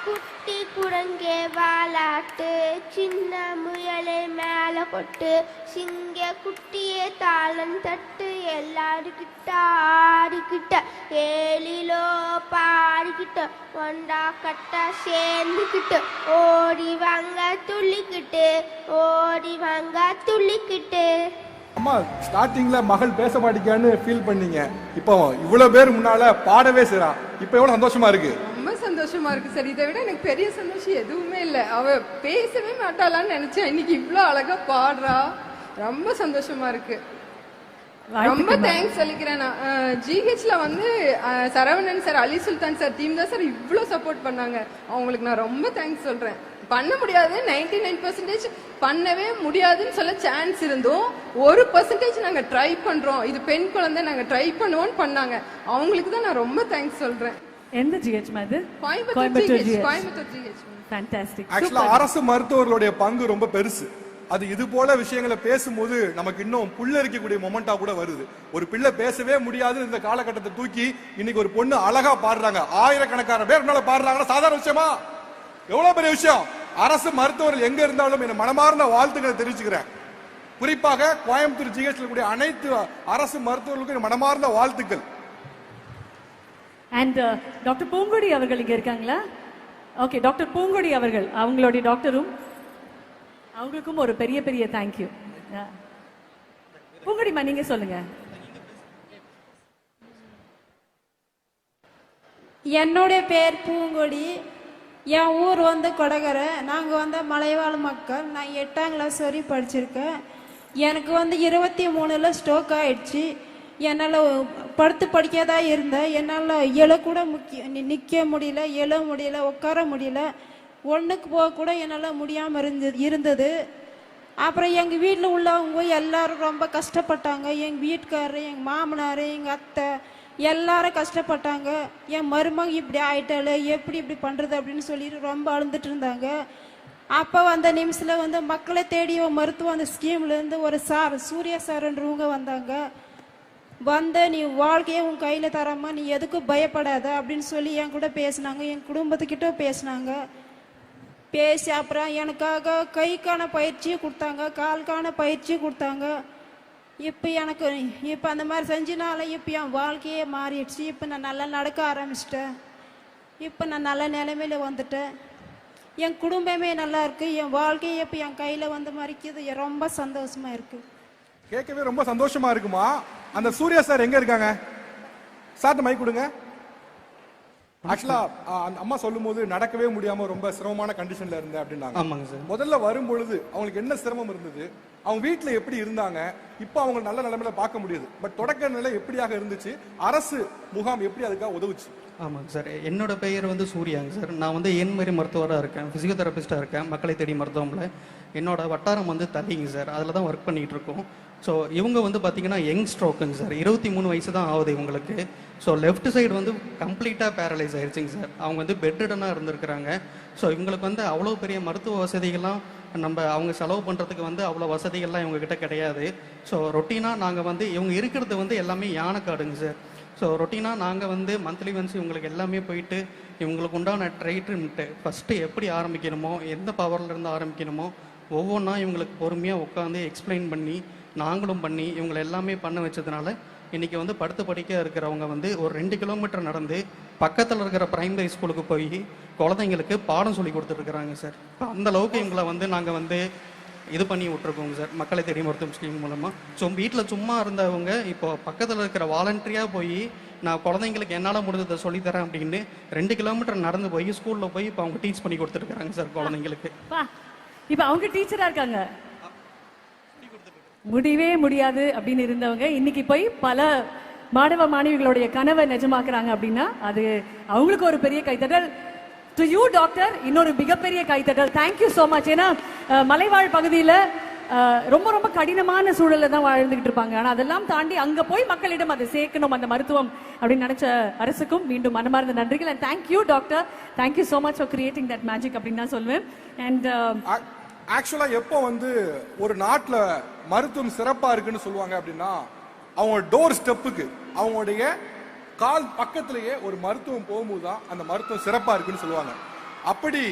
குட்டி குரங்கே வாலாட்டு, சின்ன முயலே மேல கொட்டு, சிங்க குட்டியே தாளம் தட்டு, எல்லாருக்கிட்ட ஆடிக்கிட்ட ஏழிலோ பாடிக்கிட்ட ஒண்டா கட்ட சேர்ந்துக்கிட்டு ஓடி வாங்க துள்ளிக்கிட்டு, ஓடி வாங்க துள்ளிக்கிட்டு. அம்மா ஸ்டார்டிங்ல மகள் பேச மாட்டேங்கான்னு ஃபீல் பண்ணீங்க, இப்போ இவ்வளவு பேர் முன்னால பாடவே செய்றா, இப்போ எவ்வளவு சந்தோஷமா இருக்கு? ரொம்ப சந்தோஷமா இருக்கு சார். இதை விட எனக்கு பெரிய சந்தோஷம் எதுவுமே இல்லை. அவ பேசவே மாட்டாளான்னு நினைச்சேன், இன்னைக்கு இவ்வளோ அழகா பாடுறா. ரொம்ப சந்தோஷமா இருக்கு. ரொம்ப வாழ்த்துக்கள். தேங்க்ஸ் சொல்லிக்கிறேன். நான் ஜிஹெச்ல வந்து சரவணன் சார், அலி சுல்தான் சார் டீம் தான் சார் இவ்வளோ சப்போர்ட் பண்ணாங்க. அவங்களுக்கு நான் ரொம்ப தேங்க்ஸ் சொல்றேன். பண்ண முடியாது 99% பண்ணவே முடியாதுன்னு சொல்ல சான்ஸ் இருந்தும் 1% நாங்க ட்ரை பண்றோம், இது பெண் குழந்தை நாங்க ட்ரை பண்ணுவோம்னு பண்ணாங்க. அவங்களுக்கு தான் நான் ரொம்ப தேங்க்ஸ் சொல்றேன். எந்த ஜிஹெச் அது? கோயம்புத்தூர் ஜிஹெச். ஃபேண்டாஸ்டிக். ஆக்சுவலா அரசு மருத்துவர்களுடைய பங்கு ரொம்ப பெருசு. அது இது போல விஷயங்களை பேசும்போது நமக்கு இன்னும் புல்லரிக்கக்கூடிய மொமெண்டா கூட வருது. ஒரு பிள்ளை பேசவே முடியாது இந்த காலகட்டத்தை தூக்கி இன்னைக்கு ஒரு பொண்ணு அழகா பாடுறாங்க. ஆயிரக்கணக்கான பேர் முன்னால பாடுறாங்கன்னா சாதாரண விஷயமா? எவ்வளவு பெரிய விஷயம். அரசு மருத்துவர்கள் எங்க இருந்தாலும் என் மனமார்ந்த வாழ்த்துக்களை தெரிவிச்சுக்கிறேன். குறிப்பாக கோயம்புத்தூர் ஜிஹெச்ல கூடிய அனைத்து அரசு மருத்துவர்களுக்கும் என் மனமார்ந்த வாழ்த்துக்கள். அண்ட் டாக்டர் பூங்கொடி அவர்கள் இங்க இருக்காங்களா? ஓகே, டாக்டர் பூங்கொடி அவர்கள், அவங்களுடைய டாக்டரும், அவங்களுக்கும் ஒரு பெரிய பெரிய தேங்க்யூ. பூங்கொடிமா நீங்க சொல்லுங்க. என்னுடைய பேர் பூங்கொடி. என் ஊர் வந்து கொடகரை. நாங்கள் வந்து மலைவாழ் மக்கள். நான் 8ஆம் கிளாஸ் வரை படிச்சிருக்கேன். எனக்கு வந்து 23ல் ஸ்ட்ரோக் ஆயிடுச்சு. என்னால் படுத்து படிக்கதா இருந்தேன். என்னால் எழக்கூட நிற்க முடியல, எழ முடியல, உட்கார முடியல, ஒன்றுக்கு போக கூட என்னால் முடியாமல் இருந்தது. அப்புறம் எங்கள் வீட்டில் உள்ளவங்க எல்லாரும் ரொம்ப கஷ்டப்பட்டாங்க. எங்கள் வீட்டுக்காரரு, எங்கள் மாமனார், எங்கள் அத்தை எல்லாரும் கஷ்டப்பட்டாங்க. என் மருமக இப்படி ஆயிட்டாள், எப்படி இப்படி பண்ணுறது அப்படின்னு சொல்லிட்டு ரொம்ப அழுந்துட்டு இருந்தாங்க. அப்போ அந்த நிமிஷத்தில் வந்து மக்களை தேடி மருத்துவம் அந்த ஸ்கீம்லேருந்து ஒரு சார், சூர்யா சார்ன்றவங்க வந்தாங்க. வந்து நீ வாழ்க்கையை உன் கையில் தராமா, நீ எதுக்கும் பயப்படாத அப்படின்னு சொல்லி என் கூட பேசினாங்க. என் குடும்பத்துக்கிட்ட பேசினாங்க. பேசி அப்புறம் எனக்காக கைக்கான பயிற்சியும் கொடுத்தாங்க, கால்கான பயிற்சியும் கொடுத்தாங்க. இப்போ அந்த மாதிரி செஞ்சனால இப்போ என் வாழ்க்கையே மாறிடுச்சு. இப்போ நான் நல்லா நடக்க ஆரம்பிச்சிட்டேன். இப்போ நான் நல்ல நிலைமையில வந்துட்டேன். என் குடும்பமே நல்லா இருக்கு. என் வாழ்க்கையே இப்போ என் கையில் வந்து மறிக்குது. ரொம்ப சந்தோஷமா இருக்கு. கேட்கவே ரொம்ப சந்தோஷமா இருக்குமா? அந்த சூர்யா சார் எங்க இருக்காங்க? சார்ட்ட மைக் கொடுங்க. ஆக்சுவலா அந்த அம்மா சொல்லும் போது நடக்கவே முடியாம ரொம்ப சிரமமான கண்டிஷன்ல இருந்தேன் அப்படின்னாங்க. ஆமாங்க சார். முதல்ல வரும்பொழுது அவங்களுக்கு என்ன சிரமம் இருந்தது, அவங்க வீட்டுல எப்படி இருந்தாங்க, இப்ப அவங்க நல்ல நிலைமையில பார்க்க முடியுது. பட் தொடக்க நிலை எப்படியாக இருந்துச்சு, அரசு முகாம் எப்படி அதுக்காக உதவுச்சு? ஆமாங்க சார். என்னோட பெயர் வந்து சூர்யாங்க சார். நான் வந்து என்மாரி மருத்துவராக இருக்கேன், பிசியோதெரபிஸ்டாக இருக்கேன் மக்களை தேடி மருத்துவமில். என்னோட வட்டாரம் வந்து தள்ளிங்க சார், அதில் தான் ஒர்க் பண்ணிகிட்டு இருக்கோம். ஸோ இவங்க வந்து பார்த்தீங்கன்னா யங் ஸ்ட்ரோக்குங்க சார், 23 வயசு தான் ஆகுது இவங்களுக்கு. ஸோ லெஃப்ட் சைடு வந்து கம்ப்ளீட்டாக பேரலைஸ் ஆயிடுச்சுங்க சார். அவங்க வந்து பெட்ரிடனாக இருந்திருக்கிறாங்க. ஸோ இவங்களுக்கு வந்து அவ்வளோ பெரிய மருத்துவ வசதிகள்லாம் அவங்க செலவு பண்ணுறதுக்கு வந்து அவ்வளோ வசதிகள்லாம் இவங்ககிட்ட கிடையாது. ஸோ ரொட்டீனாக நாங்கள் வந்து இவங்க இருக்கிறது வந்து எல்லாமே யானைக்காடுங்க சார். ஸோ ரொட்டீனாக நாங்கள் வந்து மந்த்லி ஒன்ஸ் இவங்களுக்கு எல்லாமே போயிட்டு இவங்களுக்கு உண்டான ட்ரீட்மெண்ட்டு ஃபஸ்ட்டு எப்படி ஆரம்பிக்கணுமோ, எந்த பவர்லேருந்து ஆரம்பிக்கணுமோ ஒவ்வொன்றா இவங்களுக்கு பொறுமையாக உட்காந்து எக்ஸ்பிளைன் பண்ணி நாங்களும் பண்ணி இவங்களை எல்லாமே பண்ண வச்சதுனால இன்றைக்கி வந்து படுத்து படிக்க இருக்கிறவங்க வந்து ஒரு 2 கிலோமீட்டர் நடந்து பக்கத்தில் இருக்கிற பிரைமரி ஸ்கூலுக்கு போய் குழந்தைங்களுக்கு பாடம் சொல்லி கொடுத்துட்ருக்குறாங்க சார். அந்த அளவுக்கு இவங்களை வந்து நாங்கள் வந்து இது பண்ணி விட்ருக்கோங்க சார் மக்களை தேடி மருத்துவம் ஸ்கீம் மூலமாக. ஸோ வீட்டில் சும்மா இருந்தவங்க இப்போ பக்கத்தில் இருக்கிற வாலண்டரியாக போய் நான் குழந்தைங்களுக்கு என்னால் முடிஞ்சதை சொல்லித்தரேன் அப்படின்னு 2 கிலோமீட்டர் நடந்து போய் ஸ்கூலில் போய் இப்போ அவங்க டீச் பண்ணி கொடுத்துருக்குறாங்க சார் குழந்தைங்களுக்கு. இப்போ அவங்க டீச்சரா இருக்காங்க. முடியவே முடியாது அப்படின்னு இருந்தவங்க இன்னைக்கு போய் பல மாணவ மாணவிகளுடைய கனவை நிஜமாக்குறாங்க அப்படின்னா அது அவங்களுக்கு ஒரு பெரிய கைத்தட்டல். டு யூ டாக்டர் இன்னொரு மிகப்பெரிய கைத்தட்டல். Thank you so much. ஏன்னா மலைவாழ் பகுதியில் ரொம்ப ரொம்ப கடினமான சூழல்ல தான் வாழ்ந்துகிட்டு இருப்பாங்க. ஆனால் அதெல்லாம் தாண்டி அங்கே போய் மக்களிடம் அதை சேர்க்கணும் அந்த மருத்துவம் அப்படின்னு நினைச்ச அரசுக்கும் மீண்டும் மனமார்ந்த நன்றிகள். And thank you doctor, thank you so much for creating that magic அப்படின்னு தான் சொல்லுவேன். அண்ட் ஆக்சுவலா எப்போ வந்து ஒரு நாட்டுல மருத்துவம் சிறப்பா இருக்குன்னு சொல்லுவாங்க அப்படின்னா அவங்க டோர் ஸ்டெப்புக்கு அவங்களுடைய கால் பக்கத்திலேயே ஒரு மருத்துவம் போகும்போது தான் அந்த மருத்துவம் சிறப்பா இருக்குன்னு சொல்லுவாங்க. அப்படி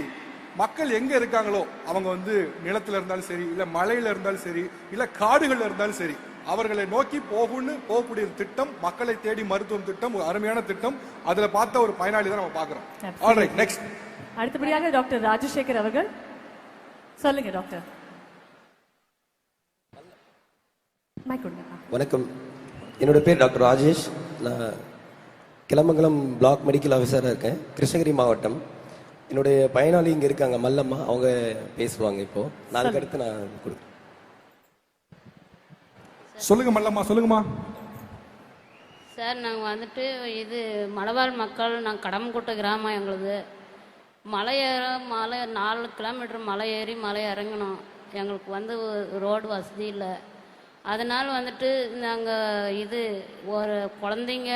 மக்கள் எங்க இருக்காங்களோ அவங்க வந்து நிலத்துல இருந்தாலும் சரி, இல்ல மலையில இருந்தாலும் சரி, இல்ல காடுகள்ல இருந்தாலும் சரி, அவர்களை நோக்கி போகக்கூடிய திட்டம் மக்களை தேடி மருத்துவம் திட்டம் ஒரு அருமையான திட்டம். அதுல பார்த்த ஒரு பயனாளி தான் நம்ம பாக்குறோம். Alright, next. அடுத்தபடியாக டாக்டர் ராஜசேகர் அவர்கள் சொல்லுங்க டாக்டர். வணக்கம், என்னோட பேர் டாக்டர் ராஜேஷ். நான் கிளமங்கலம் பிளாக் மெடிக்கல் ஆஃபீஸராக இருக்கேன், கிருஷ்ணகிரி மாவட்டம். என்னுடைய பயனாளி இங்கே இருக்காங்க, மல்லம்மா, அவங்க பேசுவாங்க. இப்போ நாளைக்கு அடுத்து நான் கொடுக்குறேன். சொல்லுங்க மல்லம்மா, சொல்லுங்கம்மா. சார் நாங்கள் வந்துட்டு இது மலைவாழ் மக்கள், நாங்கள் கடம்புக்கோட்டை கிராமம் எங்களுது. மலை 4 கிலோமீட்டர் மலை ஏறி மலை இறங்கணும். எங்களுக்கு வந்து ரோடு வசதி இல்லை. அதனால் வந்துட்டு நாங்கள் இது ஒரு குழந்தைங்க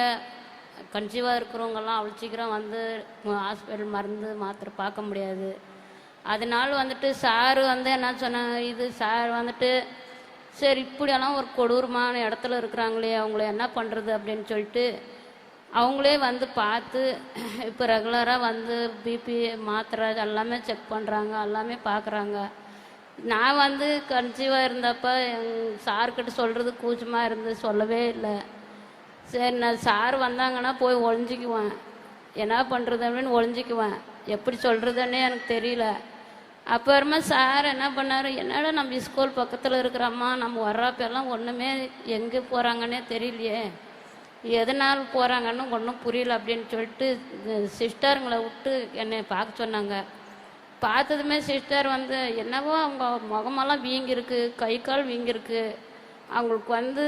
கன்சீவாக இருக்கிறவங்கெல்லாம் அவ்வளோ சீக்கிரம் வந்து ஹாஸ்பிட்டல் மருந்து மாத்திரை பார்க்க முடியாது. அதனால் வந்துட்டு சார் வந்து என்ன சொன்னாங்க, இது சார் வந்துட்டு சரி இப்படியெல்லாம் ஒரு கொடூரமான இடத்துல இருக்கிறாங்களே, அவங்கள என்ன பண்ணுறது அப்படின்னு சொல்லிட்டு அவங்களே வந்து பார்த்து இப்போ ரெகுலராக வந்து பிபி மாத்திரை எல்லாமே செக் பண்ணுறாங்க, எல்லாமே பார்க்குறாங்க. நான் வந்து கன்சீவாக இருந்தப்போ சார்கிட்ட சொல்கிறது கூச்சமாக இருந்து சொல்லவே இல்லை. சரி நான் சார் வந்தாங்கன்னா போய் ஒழிஞ்சிக்குவேன், என்ன பண்ணுறது அப்படின்னு ஒழிஞ்சிக்குவேன். எப்படி சொல்கிறதுன்னே எனக்கு தெரியல. அப்புறமா சார் என்ன பண்ணார், என்னடா நம்ம ஸ்கூல் பக்கத்தில் இருக்கிறோம்மா, நம்ம வர்றப்பெல்லாம் ஒன்றுமே எங்கே போகிறாங்கன்னே தெரியலையே, எதனால் போகிறாங்கன்னு ஒன்றும் புரியல அப்படின்னு சொல்லிட்டு சிஸ்டருங்களை விட்டு என்னை பார்க்க சொன்னாங்க. பார்த்ததுமே சிஸ்டர் வந்து என்னவோ அவங்க முகமெல்லாம் வீங்கிருக்கு, கை கால் வீங்கிருக்கு, அவங்களுக்கு வந்து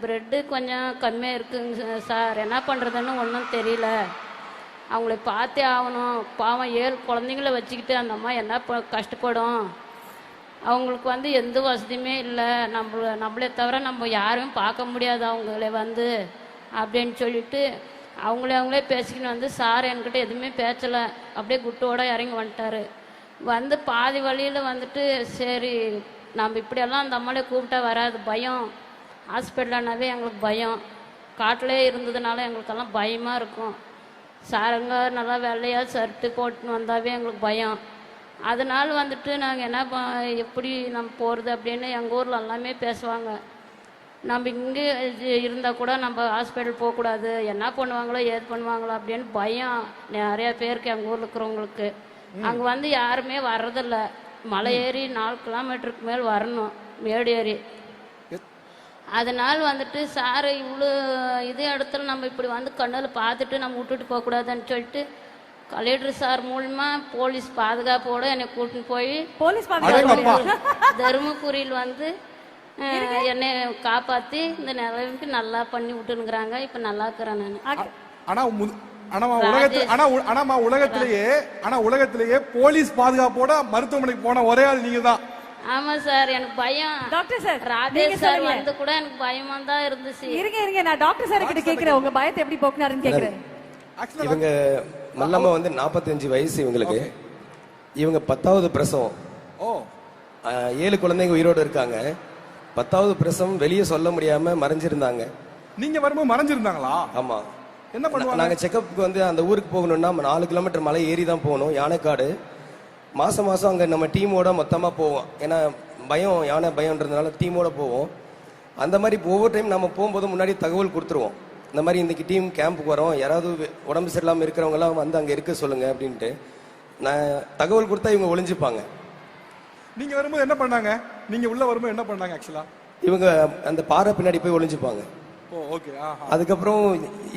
பிரெட்டு கொஞ்சம் கம்மியாக இருக்குங்க சார், என்ன பண்ணுறதுன்னு ஒன்றும் தெரியல, அவங்கள பார்த்தே ஆகணும், பாவம் 7 குழந்தைங்கள வச்சுக்கிட்டு அந்த அம்மா என்ன கஷ்டப்படும், அவங்களுக்கு வந்து எந்த வசதியுமே இல்லை, நம்மளே தவிர நம்ம யாரும் பார்க்க முடியாது அவங்கள வந்து அப்படின்னு சொல்லிட்டு அவங்களே பேசிக்கின்னு வந்து சார் என்கிட்ட எதுவுமே பேசலை, அப்படியே குட்டோட இறங்கி வந்துட்டார். வந்து பாதி வழியில் வந்துட்டு சரி நம்ம இப்படியெல்லாம் அந்த அம்மாலே கூப்பிட்டா வராது, பயம், ஹாஸ்பிட்டல்னாவே எங்களுக்கு பயம், காட்டிலே இருந்ததுனால எங்களுக்கெல்லாம் பயமாக இருக்கும். சாருங்க நல்லா வெள்ளையாக ஷர்ட்டு போட்டுன்னு வந்தாவே எங்களுக்கு பயம். அதனால் வந்துட்டு நாங்கள் என்ன எப்படி நம்ம போகிறது அப்படின்னு எங்கள் ஊரில் எல்லாமே பேசுவாங்க. நம்ம இங்கே இருந்தால் கூட நம்ம ஹாஸ்பிட்டல் போகக்கூடாது, என்ன பண்ணுவாங்களோ ஏது பண்ணுவாங்களோ அப்படின்னு பயம் நிறையா பேருக்கு எங்கள் ஊரில் இருக்கிறவங்களுக்கு. அங்கே வந்து யாருமே வர்றதில்ல, மலை ஏறி 4 கிலோமீட்டருக்கு மேல் வரணும் மேடு ஏறி. அதனால் வந்துட்டு சார் இவ்வளோ இதே இடத்துல நம்ம இப்படி வந்து கண்ணில் பார்த்துட்டு நம்ம விட்டுட்டு போகக்கூடாதுன்னு சொல்லிட்டு கலெக்டர் சார் மூலமா போலீஸ் பாதுகாப்போடு என்னை கூட்டின்னு போய் தருமபுரியில் வந்து என்னை காப்பாற்றி இந்த நிலைமைக்கு நல்லா பண்ணி விட்டுனுக்குறாங்க. இப்போ நல்லா இருக்கிறேன் நான். உலகத்திலேயே போலீஸ் பாதுகாப்போட மருத்துவமனைக்கு போன ஒரே ஆள் நீங்க தான். ஆமா சார், எனக்கு பயம். டாக்டர் சார், ராஜேஷ் சார் வந்து கூட எனக்கு பயமா தான் இருந்துச்சு. இருங்க நான் டாக்டர் சார் கிட்ட கேக்குறேன், உங்க பயத்தை எப்படி போக்குனாருன்னு கேக்குறேன். இவங்க மல்லம்மா வந்து 45 வயசு இவங்களுக்கு. இவங்க 10வது பிரசவம். 7 குழந்தைங்க உயிரோடு இருக்காங்க. 10வது பிரசவம் வெளியே சொல்ல முடியாம மறைஞ்சிருந்தாங்க. நீங்க வரும்போது மறைஞ்சிருந்தாங்களா? ஆமா. என்ன பண்ணுவாங்க? நாங்க செக்கப்புக்கு வந்து அந்த ஊருக்கு போகணும்னா 4 கிலோமீட்டர் மலை ஏறி தான் போகணும், யானைக்காடு. மாசம் அங்கே நம்ம டீமோட மொத்தமாக போவோம். ஏன்னா பயம், யானை பயம்ன்றதுனால டீமோட போவோம். அந்த மாதிரி ஒவ்வொரு டைம் நம்ம போகும்போது முன்னாடி தகவல் கொடுத்துருவோம், இந்த மாதிரி இன்னைக்கு டீம் கேம்புக்கு வரோம், யாராவது உடம்பு சரியில்லாமல் இருக்கிறவங்கலாம் வந்து அங்கே இருக்க சொல்லுங்க அப்படின்ட்டு நான் தகவல் கொடுத்தா இவங்க ஒளிஞ்சுப்பாங்க. நீங்க வரும்போது என்ன பண்ணாங்க? நீங்க உள்ள வரும்போது என்ன பண்ணாங்க? ஆக்சுவலா இவங்க அந்த பாறை பின்னாடி போய் ஒளிஞ்சுப்பாங்க. அதுக்கப்புறம்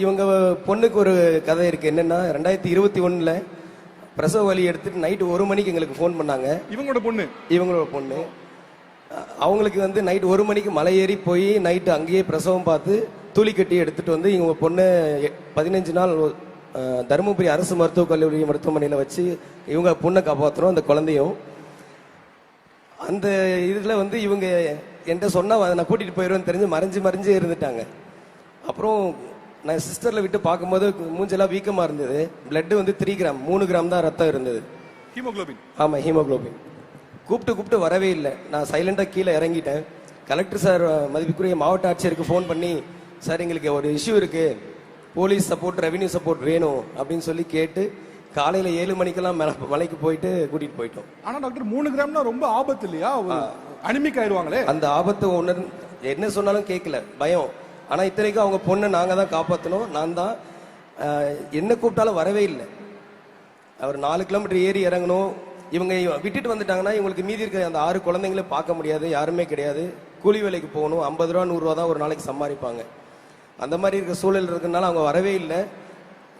இவங்க பொண்ணுக்கு ஒரு கதை இருக்கு. என்னன்னா 2021 பிரசவ வலி எடுத்துட்டு நைட்டு 1 மணிக்கு எங்களுக்கு ஃபோன் பண்ணாங்க. இவங்களோட பொண்ணு அவங்களுக்கு வந்து நைட்டு 1 மணிக்கு மலை ஏறி போய் நைட்டு அங்கேயே பிரசவம் பார்த்து தூளி கட்டி எடுத்துட்டு வந்து இவங்க பொண்ணு 15 நாள் தருமபுரி அரசு மருத்துவக் கல்லூரி மருத்துவமனையில் வச்சு இவங்க பொண்ணை காப்பாற்றுறோம், அந்த குழந்தையும். அந்த இதில் வந்து இவங்க என்கிட்ட சொன்னா நான் கூட்டிகிட்டு போயிடுவேன்னு தெரிஞ்சு மறைஞ்சு இருந்துட்டாங்க. அப்புறம் நான் சிஸ்டரில் விட்டு பார்க்கும்போது மூஞ்செல்லாம் வீக்கமாக இருந்தது. பிளட் வந்து 3 கிராம் 3 கிராம் தான் ரத்தம் இருந்தது. ஹீமோகுளோபின். ஆமாம், ஹீமோகுளோபின். கூப்பிட்டு வரவே இல்லை. நான் சைலண்டாக கீழே இறங்கிட்டேன். கலெக்டர் சார் மதிப்புக்குரிய மாவட்ட ஆட்சியருக்கு ஃபோன் பண்ணி, சார் எங்களுக்கு ஒரு இஷ்யூ இருக்கு, போலீஸ் சப்போர்ட் ரெவென்யூ சப்போர்ட் வேணும் அப்படின்னு சொல்லி கேட்டு காலையில் 7 மணிக்கெல்லாம் மலைக்கு போயிட்டு கூட்டிகிட்டு போயிட்டோம். ஆனால் டாக்டர் 3 கிராம்னா ரொம்ப ஆபத்து இல்லையா? அனிமிக் ஆயிடுவாங்களே. அந்த ஆபத்து ஒன்று என்ன சொன்னாலும் கேட்கல, பயம். ஆனால் இத்தனைக்கும் அவங்க பொண்ணை நாங்கள் தான் காப்பாற்றணும். நான் தான் என்ன கூப்பிட்டாலும் வரவே இல்லை. அவர் 4 கிலோமீட்டர் ஏறி இறங்கணும். இவங்க விட்டுட்டு வந்துட்டாங்கன்னா இவங்களுக்கு மீதி இருக்க அந்த 6 குழந்தைங்களே பார்க்க முடியாது, யாருமே கிடையாது. கூலி வேலைக்கு போகணும், 50 ரூபா 100 ரூபா தான் ஒரு நாளைக்கு சம்பாதிப்பாங்க. அந்த மாதிரி இருக்க சூழல் இருக்கிறதுனால அவங்க வரவே இல்லை.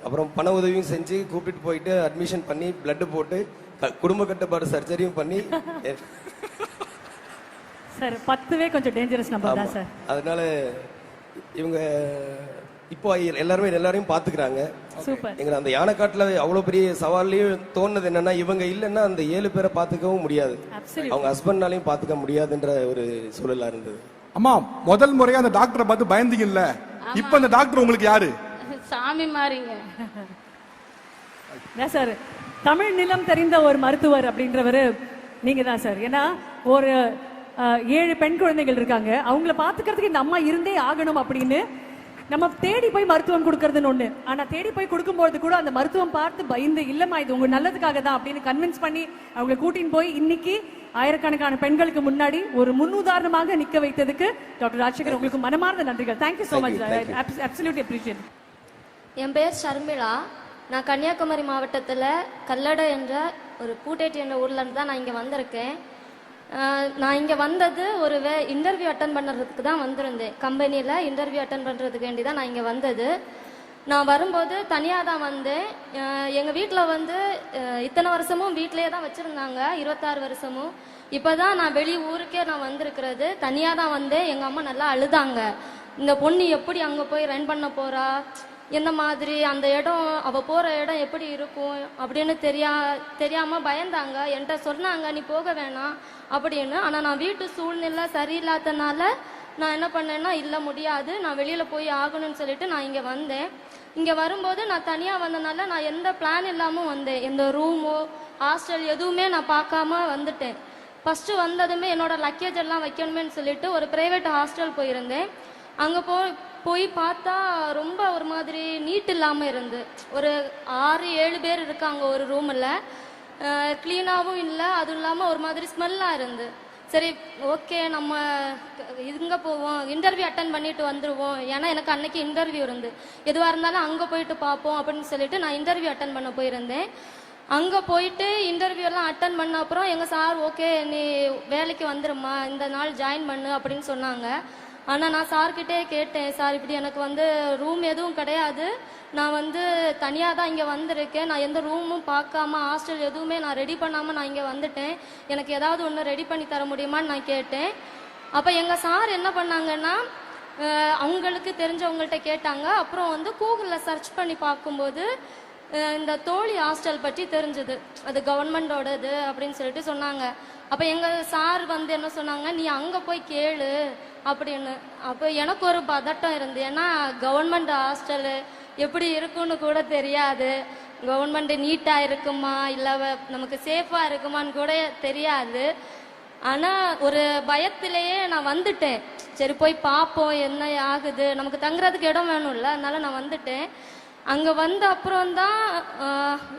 அப்புறம் பண உதவியும் செஞ்சு கூப்பிட்டு போயிட்டு அட்மிஷன் பண்ணி பிளட் போட்டு குடும்ப கட்டுப்பாடு சர்ஜரியும் பண்ணி சார் 10வே கொஞ்சம் டேஞ்சரஸ் நம்பர் தான் ஆமா. சார். அதனால இவங்க இப்போ எல்லாரையும் பாத்துக்கிறாங்க. சூப்பர். எங்க அந்த யானைக்காட்டுல அவ்வளவு பெரிய சவால்லையும் தோணுது என்னன்னா, இவங்க இல்லைன்னா அந்த 7 பேரை பாத்துக்கவும் முடியாது, Absolutely. அவங்க ஹஸ்பண்ட்னாலையும் பாத்துக்க முடியாதுன்ற ஒரு சூழலா இருந்தது. அம்மா, முதல் முறையா அந்த டாக்டரை பார்த்து பயந்தீங்கல்ல, இப்ப அந்த டாக்டர் உங்களுக்கு யாரு? சாமி மாறிங்க. சார், தமிழ் நிலம் தெரிந்த ஒரு மருத்துவர் அப்படின்றவரு நீங்க தான் சார். ஏன்னா ஒரு 7 பெண் குழந்தைகள் இருக்காங்க, அவங்கள பாத்துக்கிறதுக்கு இந்த அம்மா இருந்தே ஆகணும் அப்படின்னு நம்ம தேடி போய் மருத்துவம் கொடுக்கறதுன்னு ஒண்ணு. ஆனா தேடி போய் கொடுக்கும்போது கூட அந்த மருத்துவம் பார்த்து பயந்து, இல்லம்மா இது உங்க நல்லதுக்காக தான் அப்படின்னு கன்வின்ஸ் பண்ணி அவங்களை கூட்டின்னு போய் இன்னைக்கு ஆயிரக்கணக்கான பெண்களுக்கு முன்னாடி ஒரு முன்னுதாரணமாக நிக்க வைத்ததுக்கு டாக்டர் ராஜசேகர் உங்களுக்கு மனமார்ந்த நன்றிகள். Thank you so much. Absolutely appreciate. என் பேர் ஷர்மிளா. நான் கன்னியாகுமரி மாவட்டத்தில் கல்லடை என்ற ஒரு பூட்டேட்டி என்ற ஊர்ல இருந்து தான் நான் இங்கே வந்திருக்கேன். நான் இங்கே வந்தது ஒரு இன்டர்வியூ அட்டன் பண்ணுறதுக்கு தான் வந்திருந்தேன். கம்பெனியில் இன்டர்வியூ அட்டன் பண்ணுறதுக்கு வேண்டி தான் நான் இங்கே வந்தது. நான் வரும்போது தனியாக தான் வந்தேன். எங்கள் வீட்டில் வந்து இத்தனை வருஷமும் வீட்டிலே தான் வச்சுருந்தாங்க, 26 வருஷமும். இப்போ தான் நான் வெளி ஊருக்கே நான் வந்திருக்கிறது. தனியாக தான் வந்தேன். எங்கள் அம்மா நல்லா அழுதாங்க. இந்த பொண்ணு எப்படி அங்கே போய் ரன் பண்ண போகிறா, என்ன மாதிரி அந்த இடம், அவள் போகிற இடம் எப்படி இருக்கும் அப்படின்னு தெரியாமல் பயந்தாங்க. என்கிட்ட சொன்னாங்க நீ போக வேணாம் அப்படின்னு. ஆனால் நான் வீட்டு சூழ்நிலை சரியில்லாதனால நான் என்ன பண்ணேன்னா, இல்லை முடியாது, நான் வெளியில் போய் ஆகணும்னு சொல்லிட்டு நான் இங்கே வந்தேன். இங்கே வரும்போது நான் தனியாக வந்தனால நான் எந்த பிளான் இல்லாமல் வந்தேன். எந்த ரூமோ ஹாஸ்டல் எதுவுமே நான் பார்க்காம வந்துட்டேன். ஃபஸ்ட்டு வந்ததுமே என்னோட லக்கேஜ் எல்லாம் வைக்கணுமேன்னு சொல்லிட்டு ஒரு ப்ரைவேட் ஹாஸ்டல் போயிருந்தேன். அங்கே போய் பார்த்தா ரொம்ப ஒரு மாதிரி நீட் இல்லாமல் இருந்து, ஒரு 6-7 பேர் இருக்காங்க ஒரு ரூமில், க்ளீனாகவும் இல்லை, அதுவும் இல்லாமல் ஒரு மாதிரி ஸ்மெல்லாக இருந்து. சரி ஓகே நம்ம இங்கே போவோம், இன்டர்வியூ அட்டன் பண்ணிட்டு வந்துடுவோம், ஏன்னா எனக்கு அன்னைக்கு இன்டர்வியூ இருந்து, எதுவாக இருந்தாலும் அங்கே போயிட்டு பார்ப்போம் அப்படின்னு சொல்லிட்டு நான் இன்டர்வியூ அட்டன் பண்ண போயிருந்தேன். அங்கே போயிட்டு இன்டர்வியூலாம் அட்டன் பண்ண அப்புறம் எங்கள் சார் ஓகே நீ வேலைக்கு வந்துடுமா, இந்த நாள் ஜாயின் பண்ணு அப்படின்னு சொன்னாங்க. ஆனால் நான் சார்கிட்டே கேட்டேன், சார் இப்படி எனக்கு வந்து ரூம் எதுவும் கிடையாது, நான் வந்து தனியாக தான் இங்கே வந்திருக்கேன், நான் எந்த ரூமும் பார்க்காம ஹாஸ்டல் எதுவுமே நான் ரெடி பண்ணாமல் நான் இங்கே வந்துட்டேன், எனக்கு ஏதாவது ஒன்று ரெடி பண்ணி தர முடியுமான்னு நான் கேட்டேன். அப்போ எங்கள் சார் என்ன பண்ணாங்கன்னா, அவங்களுக்கு தெரிஞ்சவங்கள்ட்ட கேட்டாங்க. அப்புறம் வந்து கூகுளில் சர்ச் பண்ணி பார்க்கும்போது இந்த தோழி ஹாஸ்டல் பற்றி தெரிஞ்சுது, அது கவர்மெண்டோடது அப்படின்னு சொல்லிட்டு சொன்னாங்க. அப்போ எங்கள் சார் வந்து என்ன சொன்னாங்க, நீ அங்கே போய் கேளு அப்படின்னு. அப்போ எனக்கு ஒரு பதட்டம் இருந்து, ஏன்னா கவர்மெண்ட் ஹாஸ்டலு எப்படி இருக்குன்னு கூட தெரியாது, கவர்மெண்ட் நீட்டாக இருக்குமா இல்லை நமக்கு சேஃபாக இருக்குமான்னு கூட தெரியாது. ஆனால் ஒரு பயத்திலேயே நான் வந்துட்டேன். சரி போய் பார்ப்போம் என்ன ஆகுது, நமக்கு தங்குறதுக்கு இடம் வேணும்ல, அதனால நான் வந்துட்டேன். அங்கே வந்த அப்புறம் தான்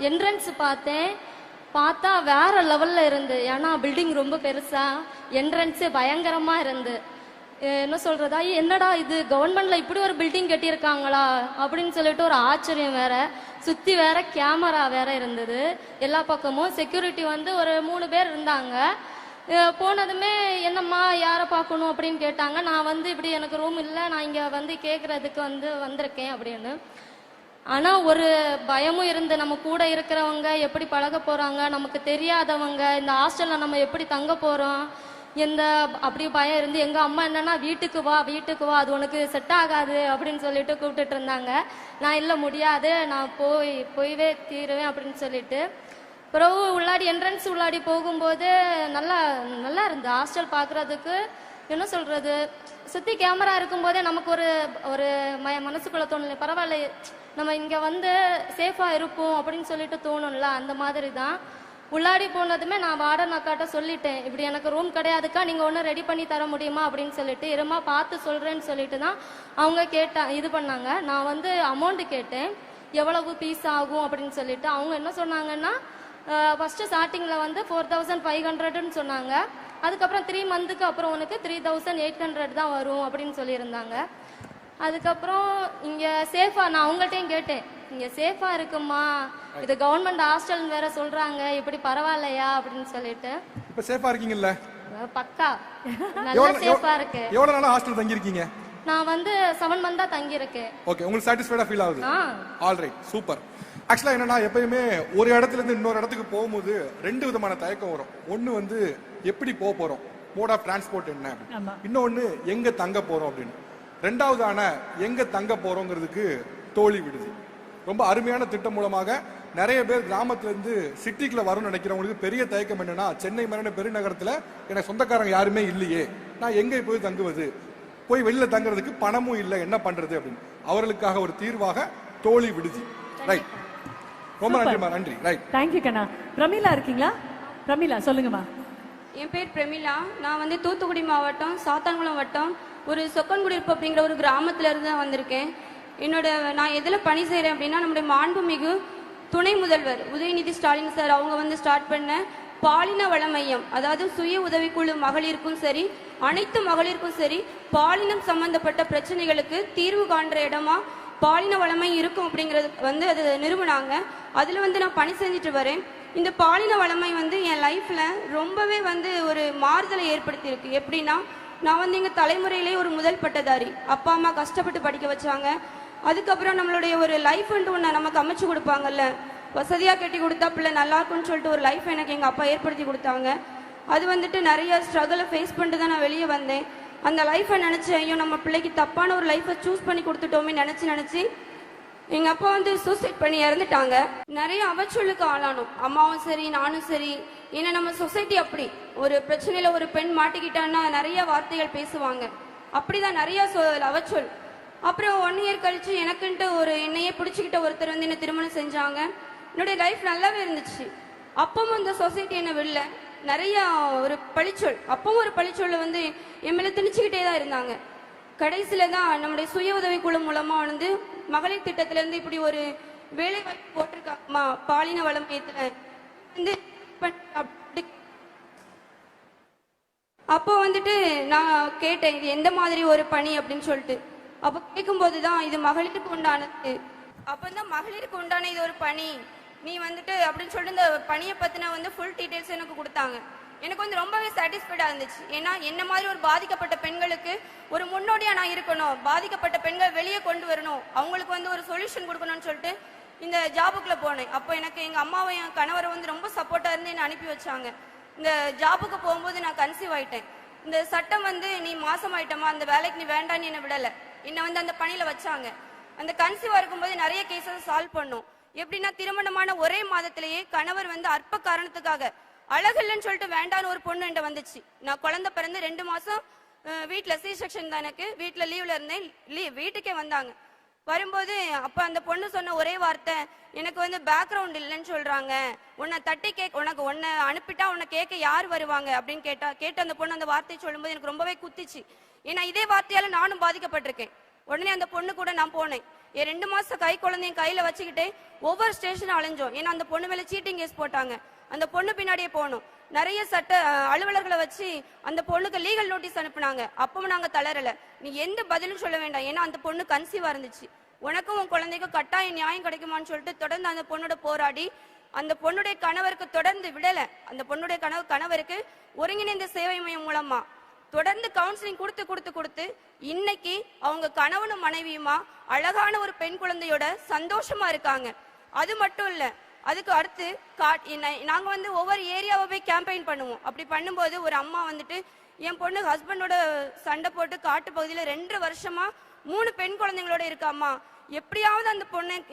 என்ட்ரன்ஸ் பார்த்தா வேற லெவலில் இருந்து, ஏன்னா பில்டிங் ரொம்ப பெருசா, என்ட்ரன்ஸு பயங்கரமாக இருந்து. என்ன சொல்றதா, என்னடா இது கவர்மெண்ட்ல இப்படி ஒரு பில்டிங் கட்டியிருக்காங்களா அப்படின்னு சொல்லிட்டு ஒரு ஆச்சரியம் வேற. சுத்தி வேற கேமரா வேற இருந்தது எல்லா பக்கமும். செக்யூரிட்டி வந்து ஒரு 3 பேர் இருந்தாங்க. போனதுமே என்னம்மா யாரை பார்க்கணும் அப்படின்னு கேட்டாங்க. நான் வந்து இப்படி எனக்கு ரூம் இல்லை, நான் இங்கே வந்து கேட்கறதுக்கு வந்திருக்கேன் அப்படின்னு. ஆனால் ஒரு பயமும் இருந்து, நம்ம கூட இருக்கிறவங்க எப்படி பழக போறாங்க, நமக்கு தெரியாதவங்க, இந்த ஹாஸ்டல்ல நம்ம எப்படி தங்க போறோம், அப்படி பயம் இருந்து. எங்க அம்மா என்னன்னா வீட்டுக்கு வா அது உனக்கு செட் ஆகாது அப்படின்னு சொல்லிட்டு கூப்பிட்டுட்டு இருந்தாங்க. நான் இல்லை முடியாது, நான் போய்வே தீருவேன் அப்படின்னு சொல்லிட்டு. பிறகு உள்ளாடி என்ட்ரன்ஸ் உள்ளாடி போகும்போது நல்லா இருந்து ஹாஸ்டல் பார்க்கறதுக்கு. என்ன சொல்றது, சுத்தி கேமரா இருக்கும்போதே நமக்கு ஒரு மனசுக்குள்ள தோணல, பரவாயில்ல நம்ம இங்க வந்து சேஃபா இருப்போம் அப்படின்னு சொல்லிட்டு தோணும்ல, அந்த மாதிரி தான். உள்ளாடி போனதுமே நான் வார்டன் அக்காட்ட சொல்லிட்டேன், இப்படி எனக்கு ரூம் கிடையாதுக்கா, நீங்க ஒன்றும் ரெடி பண்ணி தர முடியுமா அப்படின்னு சொல்லிட்டு, இருமா பார்த்து சொல்றேன்னு சொல்லிட்டு தான் அவங்க இது பண்ணாங்க. நான் வந்து அமௌண்ட் கேட்டேன், எவ்வளவு பீஸ் ஆகும் அப்படின்னு சொல்லிட்டு. அவங்க என்ன சொன்னாங்கன்னா, ஃபர்ஸ்ட் ஸ்டார்டிங்ல வந்து 4500ன்னு சொன்னாங்க. அதுக்கப்புறம் 3 மந்த்துக்கு அப்புறம் உனக்கு 3800 தான் வரும் அப்படின்னு சொல்லியிருந்தாங்க. அதுக்கப்புறம் இங்க சேஃபா, நான் அவங்கள்ட்டையும் கேட்டேன், இங்க சேஃபா இருக்குமா, இது கவர்மெண்ட் ஹாஸ்டல் வேற சொல்றாங்க, இப்படி பரவாயில்லையா அப்படின்னு சொல்லிட்டு. இப்ப சேஃபா இருக்கீங்கல்ல? பக்கா நல்லா சேஃபா இருக்கு. எவ்வளவு நாளா ஹாஸ்டல் தங்கி இருக்கீங்க? நான் வந்து 7 மந்த் தான் தங்கி இருக்கேன். ஓகே, உங்களுக்கு சாட்டிஸ்ஃபைடா ஃபீல் ஆகுது? Alright, super. ஆக்சுவலா என்னன்னா, எப்பயுமே ஒரு இடத்துல இருந்து இன்னொரு இடத்துக்கு போகும்போது 2 விதமான தயக்கம் வரும். ஒன்னு வந்து எப்படி போறோம், மோட் ஆஃப் டிரான்ஸ்போர்ட் என்ன ஆமா. அப்படின்னு. இன்னொன்னு எங்க தங்க போறோம் அப்படின்னு. ரெண்டாவதான எங்க தங்க போறோங்கிறதுக்கு தோழி விடுதி ரொம்ப அருமையான திட்டம் மூலமாக நிறைய பேர் கிராமத்துல இருந்து சிட்டிக்குள்ள வரும்னு நினைக்கிறவங்களுக்கு பெரிய தயக்கம் என்னன்னா, சென்னை மாதிரியான பெருநகரத்துல எனக்கு சொந்தக்காரங்க யாருமே இல்லையே, நான் எங்க போய் தங்குவது, போய் வெளியில தங்குறதுக்கு பணமும் இல்லை, என்ன பண்றது அப்படின்னு. அவர்களுக்காக ஒரு தீர்வாக தோழி விடுதி. ரைட், ரொம்ப நன்றிமா. நன்றி. ரைட், தேங்க்யூ கண்ணா. பிரமிளா இருக்கீங்களா? பிரமிளா சொல்லுங்கம்மா. என் பேர் பிரமிளா. நான் வந்து தூத்துக்குடி மாவட்டம் சாத்தான்குளம் வட்டம் ஒரு சொக்கன்குடியிருப்பு அப்படிங்கிற ஒரு கிராமத்துல இருந்து தான் வந்திருக்கேன். நான் எதில் பணி செய்கிறேன் அப்படின்னா, நம்முடைய மாண்புமிகு துணை முதல்வர் உதயநிதி ஸ்டாலின் சார் அவங்க வந்து ஸ்டார்ட் பண்ண பாலின வள மையம், அதாவது சுய உதவிக்குழு மகளிருக்கும் சரி அனைத்து மகளிருக்கும் சரி பாலினம் சம்பந்தப்பட்ட பிரச்சனைகளுக்கு தீர்வு காண்ற இடமா பாலின வளமை இருக்கும் அப்படிங்கிறது வந்து அது நிறுவனாங்க. அதில் வந்து நான் பணி செஞ்சுட்டு வரேன். இந்த பாலின வளமை வந்து என் லைஃப்ல ரொம்பவே வந்து ஒரு மாறுதலை ஏற்படுத்தியிருக்கு. எப்படின்னா, நான் வந்து எங்க தலைமுறையிலே ஒரு முதல் பட்டதாரி. அப்பா அம்மா கஷ்டப்பட்டு படிக்க வச்சாங்க. அதுக்கப்புறம் நம்மளுடைய ஒரு லைஃப் ஒன்று நமக்கு அமைச்சு கொடுப்பாங்கல்ல, வசதியா கட்டி கொடுத்தா பிள்ளை நல்லா இருக்கும்னு சொல்லிட்டு ஒரு லைஃப் எனக்கு எங்க அப்பா ஏற்படுத்தி கொடுத்தாங்க. அது வந்துட்டு நிறைய ஸ்ட்ரகிளை ஃபேஸ் பண்ணிட்டு தான் நான் வெளியே வந்தேன். அந்த லைஃப்பை நினைச்சு ஐயோ நம்ம பிள்ளைக்கு தப்பான ஒரு லைஃப்பை சூஸ் பண்ணி கொடுத்துட்டோமே நினைச்சு எங்க அப்பா வந்து சூசைட் பண்ணி இறந்துட்டாங்க. நிறைய அவச்சொல்லுக்கு ஆளானோம், அம்மாவும் சரி நானும் சரி. ஏன்னா நம்ம சொசைட்டி அப்படி ஒரு பிரச்சனையில ஒரு பெண் மாட்டிக்கிட்டான்னா நிறைய வார்த்தைகள் பேசுவாங்க. அப்படிதான் நிறைய அவச்சொல். அப்புறம் 1 இயர் கழிச்சு எனக்குன்ட்டு ஒரு என்னையே பிடிச்சிக்கிட்ட ஒருத்தர் வந்து என்ன திருமணம் செஞ்சாங்க. என்னுடைய லைஃப் நல்லாவே இருந்துச்சு. அப்பவும் இந்த சொசைட்டி என்ன விடல. நிறைய ஒரு பழிச்சொல், அப்பவும் ஒரு பழிச்சொல்ல வந்து என் மேல திணிச்சுக்கிட்டே தான் இருந்தாங்க. கடைசியில தான் நம்முடைய சுய உதவி குழு மூலமா வந்து மகளிர் திட்டத்துல இருந்து இப்படி ஒரு வேலை வாய்ப்பு போட்டிருக்காங்கம்மா பாலின வளமையத்துல வந்து. அப்போ வந்துட்டு நான் கேட்டேன் இது எந்த மாதிரி ஒரு பணி அப்படின்னு சொல்லிட்டு. அப்போ கேட்கும்போது தான் இது மகளிருக்கு உண்டானது. அப்போதான் மகளிருக்கு உண்டான இது ஒரு பணி நீ வந்துட்டு அப்படின்னு சொல்லிட்டு இந்த பணியை பத்தின வந்து ஃபுல் டீடைல்ஸ் எனக்கு கொடுத்தாங்க. எனக்கு வந்து ரொம்பவே சாட்டிஸ்ஃபைடா இருந்துச்சு. ஏன்னா என்ன மாதிரி ஒரு பாதிக்கப்பட்ட பெண்களுக்கு ஒரு முன்னோடியா நான் இருக்கணும், பாதிக்கப்பட்ட பெண்கள் வெளியே கொண்டு வரணும், அவங்களுக்கு வந்து ஒரு சொல்யூஷன் கொடுக்கணும்னு சொல்லிட்டு இந்த ஜாபுக்குள்ள போனேன். அப்போ எனக்கு எங்க அம்மாவும் என் கணவரை வந்து ரொம்ப சப்போர்ட்டா இருந்து என்ன அனுப்பி வச்சாங்க. இந்த ஜாபுக்கு போகும்போது நான் கன்சீவ் ஆயிட்டேன். இந்த சட்டம் வந்து நீ மாசம் ஆயிட்டமா அந்த வேலைக்கு நீ வேண்டான்னு என்ன விடல, என்ன வந்து அந்த பணியில வச்சாங்க. அந்த கன்சீவா இருக்கும்போது நிறைய கேசஸ் சால்வ் பண்ணோம். எப்படின்னா, திருமணமான ஒரே மாதத்திலேயே கணவர் வந்து அற்ப காரணத்துக்காக அழகில்லன்னு சொல்லிட்டு வேண்டான்னு ஒரு பொண்ணு என்கிட்ட வந்துச்சு. நான் குழந்தை பிறந்து 2 மாசம் வீட்டுல சி செக்ஷன் தான், எனக்கு வீட்டுல லீவ்ல இருந்தேன். வீட்டுக்கே வந்தாங்க. வரும்போது அப்ப அந்த பொண்ணு சொன்ன ஒரே வார்த்தை, எனக்கு வந்து பேக்ரவுண்ட் இல்லைன்னு சொல்றாங்க, உன்னை தட்டி உனக்கு உன்னை அனுப்பிட்டா உன்னை கேட்க யார் வருவாங்க அப்படின்னு கேட்ட அந்த பொண்ணு அந்த வார்த்தையை சொல்லும்போது எனக்கு ரொம்பவே குத்திச்சு. ஏன்னா இதே வார்த்தையால நானும் பாதிக்கப்பட்டிருக்கேன். உடனே அந்த பொண்ணு கூட நான் போனேன். என் 2 மாசம் கை குழந்தையும் கையில வச்சுக்கிட்டே ஒவ்வொரு ஸ்டேஷனும் அலைஞ்சோம். ஏன்னா அந்த பொண்ணு மேல சீட்டிங் கேஸ் போட்டாங்க. அந்த பொண்ணு பின்னாடியே போனோம். நிறைய சட்ட அலுவலர்களை வச்சு அந்த பொண்ணுக்கு லீகல் நோட்டீஸ் அனுப்புனாங்க. அப்பவும் நாங்க தளரல. நீ எந்த பதிலும் சொல்ல வேண்டாம், ஏன்னா அந்த பொண்ணு கன்சீவா இருந்துச்சு, உனக்கும் உன் குழந்தைக்கும் கட்டாய நியாயம் கிடைக்குமான்னு சொல்லிட்டு தொடர்ந்து அந்த பொண்ணோட போராடி அந்த பொண்ணுடைய கணவருக்கு தொடர்ந்து விடல. அந்த பொண்ணுடைய கணவருக்கு ஒருங்கிணைந்த சேவை மையம் மூலமா தொடர்ந்து கவுன்சிலிங் கொடுத்து இன்னைக்கு அவங்க கணவனும் மனைவியுமா அழகான ஒரு பெண் குழந்தையோட சந்தோஷமா இருக்காங்க. அது மட்டும் இல்ல, அதுக்கு அடுத்து நாங்க வந்து ஒவ்வொரு ஏரியாவை போய் கேம்பெயின் பண்ணுவோம். அப்படி பண்ணும்போது ஒரு அம்மா வந்துட்டு என் பொண்ணு ஹஸ்பண்டோட சண்டை போட்டு காட்டு பகுதியில 2 வருஷமா 3 பெண் குழந்தைங்களோட இருக்காமா, எப்படியாவது அந்த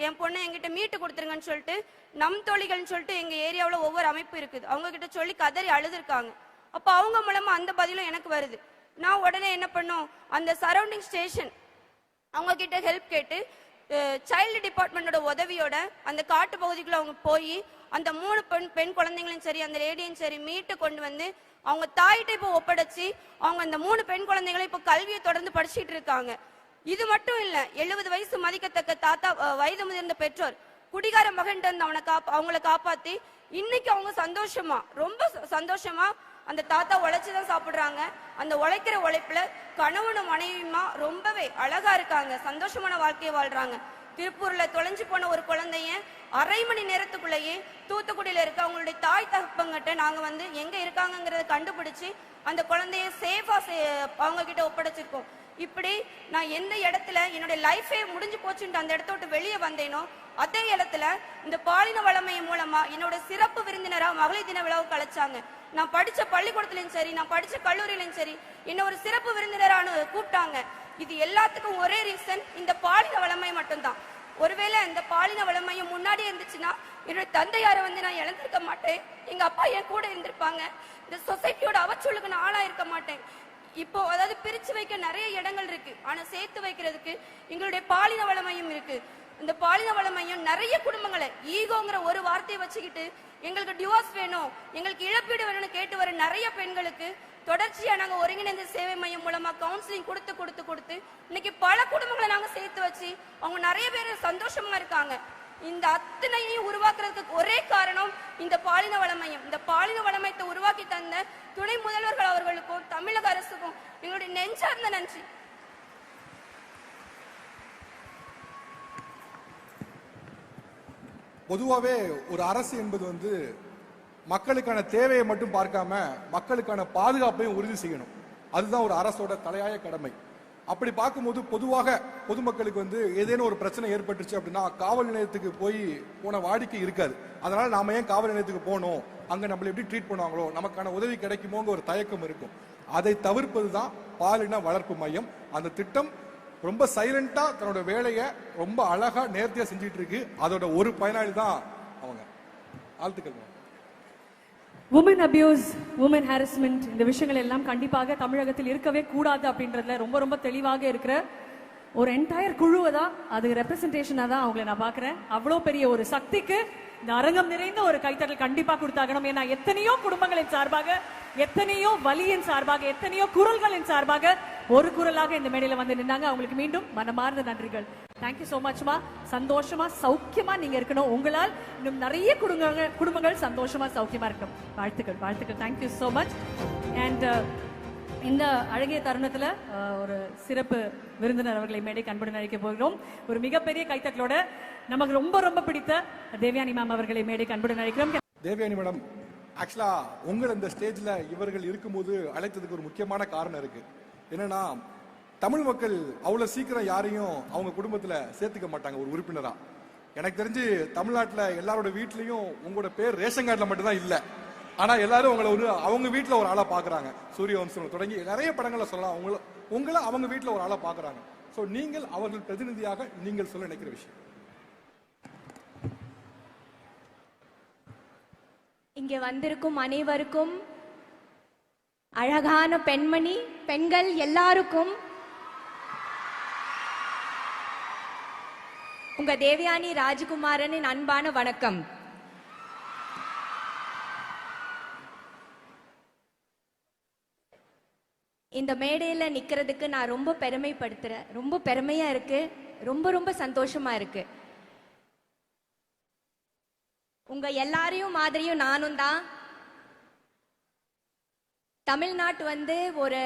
என் பொண்ணை என்கிட்ட மீட்டு கொடுத்துருங்கன்னு சொல்லிட்டு நம் தோழிகள்னு சொல்லிட்டு எங்க ஏரியாவுல ஒவ்வொரு அமைப்பு இருக்குது, அவங்க கிட்ட சொல்லி கதறி அழுதுருக்காங்க. அப்ப அவங்க மூலமா அந்த பதிலும் எனக்கு வருது. நான் உடனே என்ன பண்ணோம், அந்த சரௌண்டிங் ஸ்டேஷன் அவங்க கிட்ட ஹெல்ப் கேட்டு சைல்டு டிபார்ட்மெண்டோட உதவியோட அந்த காட்டு பகுதிக்குள்ள அவங்க போய் அந்த 3 பெண் குழந்தைங்களையும் சரி அந்த லேடியும் சரி மீட்டு கொண்டு வந்து அவங்க தாயிட்ட இப்போ ஒப்படைச்சு அவங்க அந்த 3 பெண் குழந்தைகளை இப்போ கல்வியை தொடர்ந்து படிச்சுட்டு இருக்காங்க. இது மட்டும் இல்ல, 70 வயசு மதிக்கத்தக்க தாத்தா வயது முதிர்ந்த பெற்றோர் குடிகார மகன் அவங்கள காப்பாத்தி இன்னைக்கு அவங்க சந்தோஷமா ரொம்ப சந்தோஷமா அந்த தாத்தா உழைச்சுதான் சாப்பிடுறாங்க. அந்த உழைக்கிற உழைப்புல கணவனும் மனைவியுமா ரொம்பவே அழகா இருக்காங்க, சந்தோஷமான வாழ்க்கையை வாழ்றாங்க. திருப்பூர்ல தொலைஞ்சு போன ஒரு குழந்தைய 1/2 மணி நேரத்துக்குள்ளேயே தூத்துக்குடியில இருக்க அவங்களுடைய தாய் தகப்பங்கிட்ட நாங்க வந்து எங்க இருக்காங்கிறத கண்டுபிடிச்சு அந்த குழந்தைய சேஃபா அவங்க கிட்ட ஒப்படைச்சிருக்கோம். இப்படி நான் எந்த இடத்துல என்னுடைய லைஃபே முடிஞ்சு போச்சுட்டு அந்த இடத்த விட்டு வெளியே வந்தேனோ அதே இடத்துல இந்த பாலின வளமை மூலமா என்னோட சிறப்பு விருந்தினரா மகளிர் தின விழாவுக்கு அழைச்சாங்க. நான் படிச்ச பள்ளிக்கூடத்துலயும் சரி, நான் படிச்ச கல்லூரியிலும் சரி, என்ன ஒரு சிறப்பு விருந்தினரான கூப்பிட்டாங்க. இது எல்லாத்துக்கும் ஒரே ரீசன், இந்த பாலின வளமை மட்டும்தான். ஒருவேளை இந்த பாலின வளமையும் முன்னாடி இருந்துச்சுன்னா என்னோட தந்தையாரை நான் இழந்திருக்க மாட்டேன். எங்க அப்பா என் கூட இருந்திருப்பாங்க. இந்த சொசைட்டியோட அவச்சொல்லுக்கு நான் ஆளா இருக்க மாட்டேன். இப்போ அதாவது பிரிச்சு வைக்க நிறைய இடங்கள் இருக்கு, ஆனா சேர்த்து வைக்கிறதுக்கு எங்களுடைய பாலின வளமையும் இருக்கு. இந்த பாலின வளமையும் நிறைய குடும்பங்களை ஈகோங்கிற ஒரு வார்த்தையை வச்சுக்கிட்டு எங்களுக்கு டிவோர்ஸ் வேணும், எங்களுக்கு இழப்பீடு வேணும்னு கேட்டு வர நிறைய பெண்களுக்கு தொடர்ச்சியா நாங்க ஒருங்கிணைந்த சேவை மையம் மூலமா கவுன்சிலிங் கொடுத்து இன்னைக்கு பல குடும்பங்களை நாங்க சேர்த்து வச்சு அவங்க நிறைய பேர் சந்தோஷமா இருக்காங்க. இந்த அத்தனையும் உருவாக்குறதுக்கு ஒரே காரணம் இந்த பாலின வளமையும். இந்த பாலின வளமையத்தை உருவாக்கி தந்த துணை முதல்வர்கள் அவர்களுக்கும் தமிழக அரசுக்கும் எங்களுடைய நெஞ்சார்ந்த நன்றி. பொதுவாகவே ஒரு அரசு என்பது மக்களுக்கான தேவையை மட்டும் பார்க்காம மக்களுக்கான பாதுகாப்பையும் உறுதி செய்யணும். அதுதான் ஒரு அரசோட தலையாய கடமை. அப்படி பார்க்கும்போது பொதுவாக பொதுமக்களுக்கு ஏதேனும் ஒரு பிரச்சனை ஏற்பட்டுச்சு அப்படின்னா காவல் நிலையத்துக்கு போன வாடிக்கை இருக்காது. அதனால நாம ஏன் காவல் நிலையத்துக்கு போனோம், அங்க நம்மள எப்படி ட்ரீட் பண்ணுவாங்களோ, நமக்கான உதவி கிடைக்குமோங்க ஒரு தயக்கம் இருக்கும். அதை தவிர்ப்பது தான் பாலின வளர்ப்பு மையம். அந்த திட்டம் ரொம்ப சைலண்டா தன்னோட வேலையை ரொம்ப அழகா நேர்த்தியா செஞ்சிட்டு இருக்கு. அதோட ஒரு பயனாளி தான் அவங்க. வாழ்த்துக்கள். உமன் அபியூஸ், உமன் ஹாரஸ்மெண்ட், இந்த விஷயங்கள் எல்லாம் கண்டிப்பாக தமிழகத்தில் இருக்கவே கூடாது அப்படின்றதுல ரொம்ப ரொம்ப தெளிவாக இருக்கிற ஒரு என்டையர் குழுவை தான், அது ரெப்ரசன்டேஷனா தான் அவங்களை நான் பாக்குறேன். அவ்வளோ பெரிய ஒரு சக்திக்கு இந்த அரங்கம் நிறைந்த ஒரு கைத்தட்டல் கண்டிப்பா கொடுத்தாகணும். ஏன்னா எத்தனையோ குடும்பங்களின் சார்பாக, எத்தனையோ வலியின் சார்பாக, எத்தனையோ குரல்களின் சார்பாக ஒரு குரலாக இந்த மேடையில வந்து நின்னாங்க. அவங்களுக்கு மீண்டும் மனமார்ந்த நன்றிகள். தேங்க்யூ சோ மச்மா. சந்தோஷமா சௌக்கியமா நீங்க இருக்கணும். உங்களால் இன்னும் நிறைய குடும்பங்கள் சந்தோஷமா சௌக்கியமா இருக்கணும். வாழ்த்துக்கள், வாழ்த்துக்கள். Thank you so much. அண்ட் இந்த அழகிய தருணத்துல ஒரு சிறப்பு விருந்தினர் அவர்களை மேடைக்கு அன்புடன் அழைக்க போகிறோம். ஒரு மிகப்பெரிய கைத்தட்டலோட நமக்கு ரொம்ப ரொம்ப பிடித்த தேவயானி மேம் அவர்களை மேடைக்கு அன்புடன் அழைக்கிறோம். தேவயானி மேடம், ஆக்சுவலா உங்களை இந்த ஸ்டேஜ்ல இவர்கள் இருக்கும்போது அழைத்ததுக்கு ஒரு முக்கியமான காரணம் இருக்கு. என்னன்னா, தமிழ் மக்கள் அவ்வளவு சீக்கிரம் யாரையும் அவங்க குடும்பத்துல சேர்த்துக்க மாட்டாங்க ஒரு உறுப்பினரா. எனக்கு தெரிஞ்சு தமிழ்நாட்டுல எல்லாரோட வீட்லயும் உங்களோட பேர் ரேஷன் கார்டுல மட்டும்தான் இல்ல. ஆனா எல்லாரும் உங்களை அவங்க வீட்டுல ஒரு ஆளா பாக்குறாங்க. சூரிய வம்சம் தொடங்கி நிறைய படங்களை சொல்லலாம். உங்களை அவங்க வீட்டுல ஒரு ஆளா பாக்குறாங்க. சோ நீங்கள் அவர்கள் பிரதிநிதியாக நீங்கள் சொல்ல நினைக்கிற விஷயம். இங்கே வந்திருக்கும் அனைவருக்கும், அழகான பெண்கள் எல்லாருக்கும் உங்க தேவயானி ராஜகுமாரனின் அன்பான வணக்கம். இந்த மேடையில நிக்கிறதுக்கு நான் ரொம்ப பெருமைப்படுத்துறேன். ரொம்ப பெருமையா இருக்கு, ரொம்ப ரொம்ப சந்தோஷமா இருக்கு. உங்க எல்லாரையும் மாதிரியும் நானும் தான் தமிழ்நாட்டு ஒரு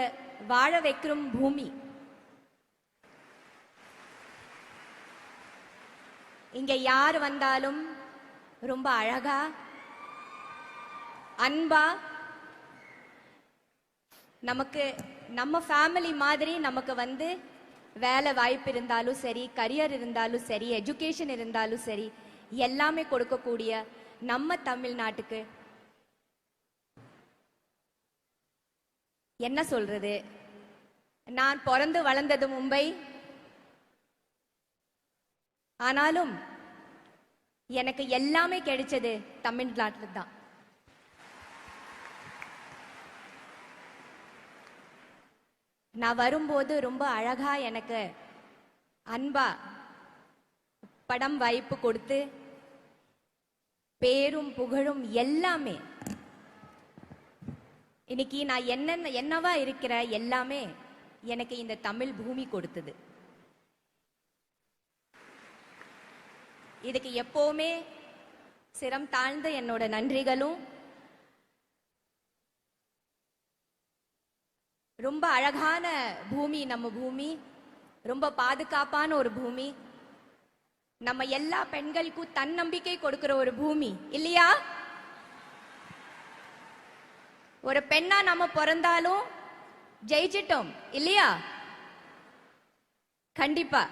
வாழ வைக்கும் பூமி. இங்க யார் வந்தாலும் ரொம்ப அழகா, அன்பா, நமக்கு நம்ம ஃபேமிலி மாதிரி நமக்கு வேலை வாய்ப்பு இருந்தாலும் சரி, கரியர் இருந்தாலும் சரி, எஜுகேஷன் இருந்தாலும் சரி, எல்லாமே கொடுக்கக்கூடிய நம்ம தமிழ்நாட்டுக்கு என்ன சொல்றது. நான் பிறந்து வளர்ந்தது மும்பை. ஆனாலும் எனக்கு எல்லாமே கிடைச்சது தமிழ்நாட்டில் தான். நான் வரும்போது ரொம்ப அழகா எனக்கு அன்பா படம் வாய்ப்பு கொடுத்து பேரும் புகழும் எல்லாமே, இன்னைக்கு நான் என்னவா இருக்கிற எல்லாமே எனக்கு இந்த தமிழ் பூமி கொடுத்தது. இதுக்கு எப்பவுமே சிரம் தாழ்ந்த என்னோட நன்றிகளும். ரொம்ப அழகான பூமி நம்ம பூமி, ரொம்ப பாதுகாப்பான ஒரு பூமி, நம்ம எல்லா பெண்களுக்கும் தன்னம்பிக்கை கொடுக்கிற ஒரு பூமி இல்லையா? ஒரு பெண்ணா நம்ம பிறந்தாலும் ஜெயிச்சிட்டோம் இல்லையா? கண்டிப்பா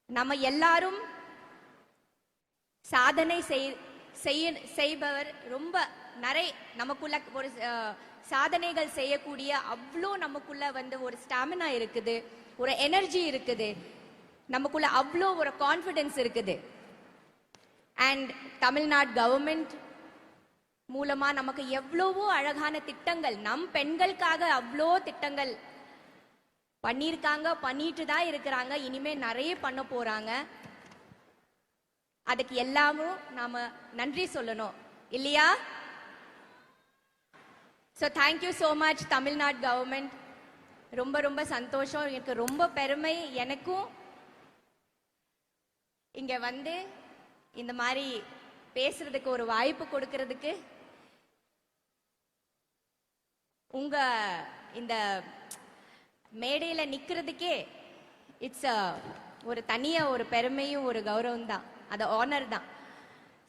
நம்ம எல்லாரும் சாதனை செய்பவர் ரொம்ப நிறைய நமக்குள்ள ஒரு சாதனைகள் செய்யக்கூடிய அவ்வளோ நமக்குள்ள வந்து ஒரு ஸ்டாமினா இருக்குது, ஒரு எனர்ஜி இருக்குது, நமக்குள்ள அவ்வளோ ஒரு கான்ஃபிடன்ஸ் இருக்குது. அண்ட் தமிழ்நாடு கவர்மெண்ட் மூலமா நமக்கு எவ்வளவோ அழகான திட்டங்கள், நம் பெண்களுக்காக அவ்வளோ திட்டங்கள் பண்ணியிருக்காங்க, பண்ணிட்டு தான் இருக்கிறாங்க, இனிமே நிறைய பண்ண போறாங்க. அதுக்கு எல்லாமும் நாம நன்றி சொல்லணும் இல்லையா? So thank you so much Tamil Nadu government. ரொம்ப ரொம்ப சந்தோஷம், எனக்கு ரொம்ப பெருமை. எனக்கும் இங்க வந்து இந்த மாதிரி பேசுறதுக்கு ஒரு வாய்ப்பு கொடுக்கறதுக்கு, உங்க இந்த மேடையில நிக்கிறதுக்கே இட்ஸ் ஒரு தனிய ஒரு பெருமையும் ஒரு கௌரவம் தான், அது ஆனர் தான்.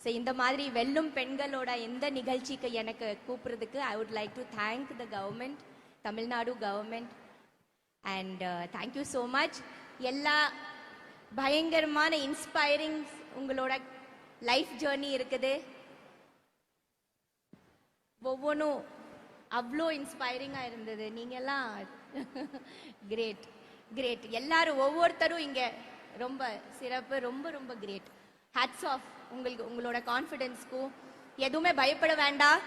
ஸோ இந்த மாதிரி வெல்லும் பெண்களோட எந்த நிகழ்ச்சிக்கு எனக்கு கூப்பிடுறதுக்கு I would like to thank the government, Tamil Nadu government. And thank you so much. எல்லா பயங்கரமான இன்ஸ்பைரிங் உங்களோட லைஃப் ஜேர்னி இருக்குது, ஒவ்வொன்றும் அவ்வளோ இன்ஸ்பைரிங்காக இருந்தது. நீங்கெல்லாம் கிரேட் கிரேட். எல்லாரும் ஒவ்வொருத்தரும் இங்கே ரொம்ப சிறப்பு, ரொம்ப ரொம்ப கிரேட். ஹேட்ஸ் ஆஃப் உங்களுக்கு, உங்களோட கான்ஃபிடென்ஸ்க்கும். எதுவுமே பயப்பட வேண்டாம்,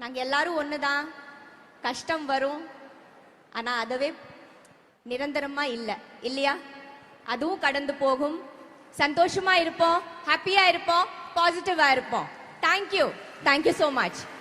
நாங்கள் எல்லாரும் ஒன்று தான். கஷ்டம் வரும், ஆனால் அதுவே நிரந்தரமா இல்லை இல்லையா? அதுவும் கடந்து போகும். சந்தோஷமா இருப்போம், ஹாப்பியா இருப்போம், பாசிட்டிவா இருப்போம். Thank you, thank you so much.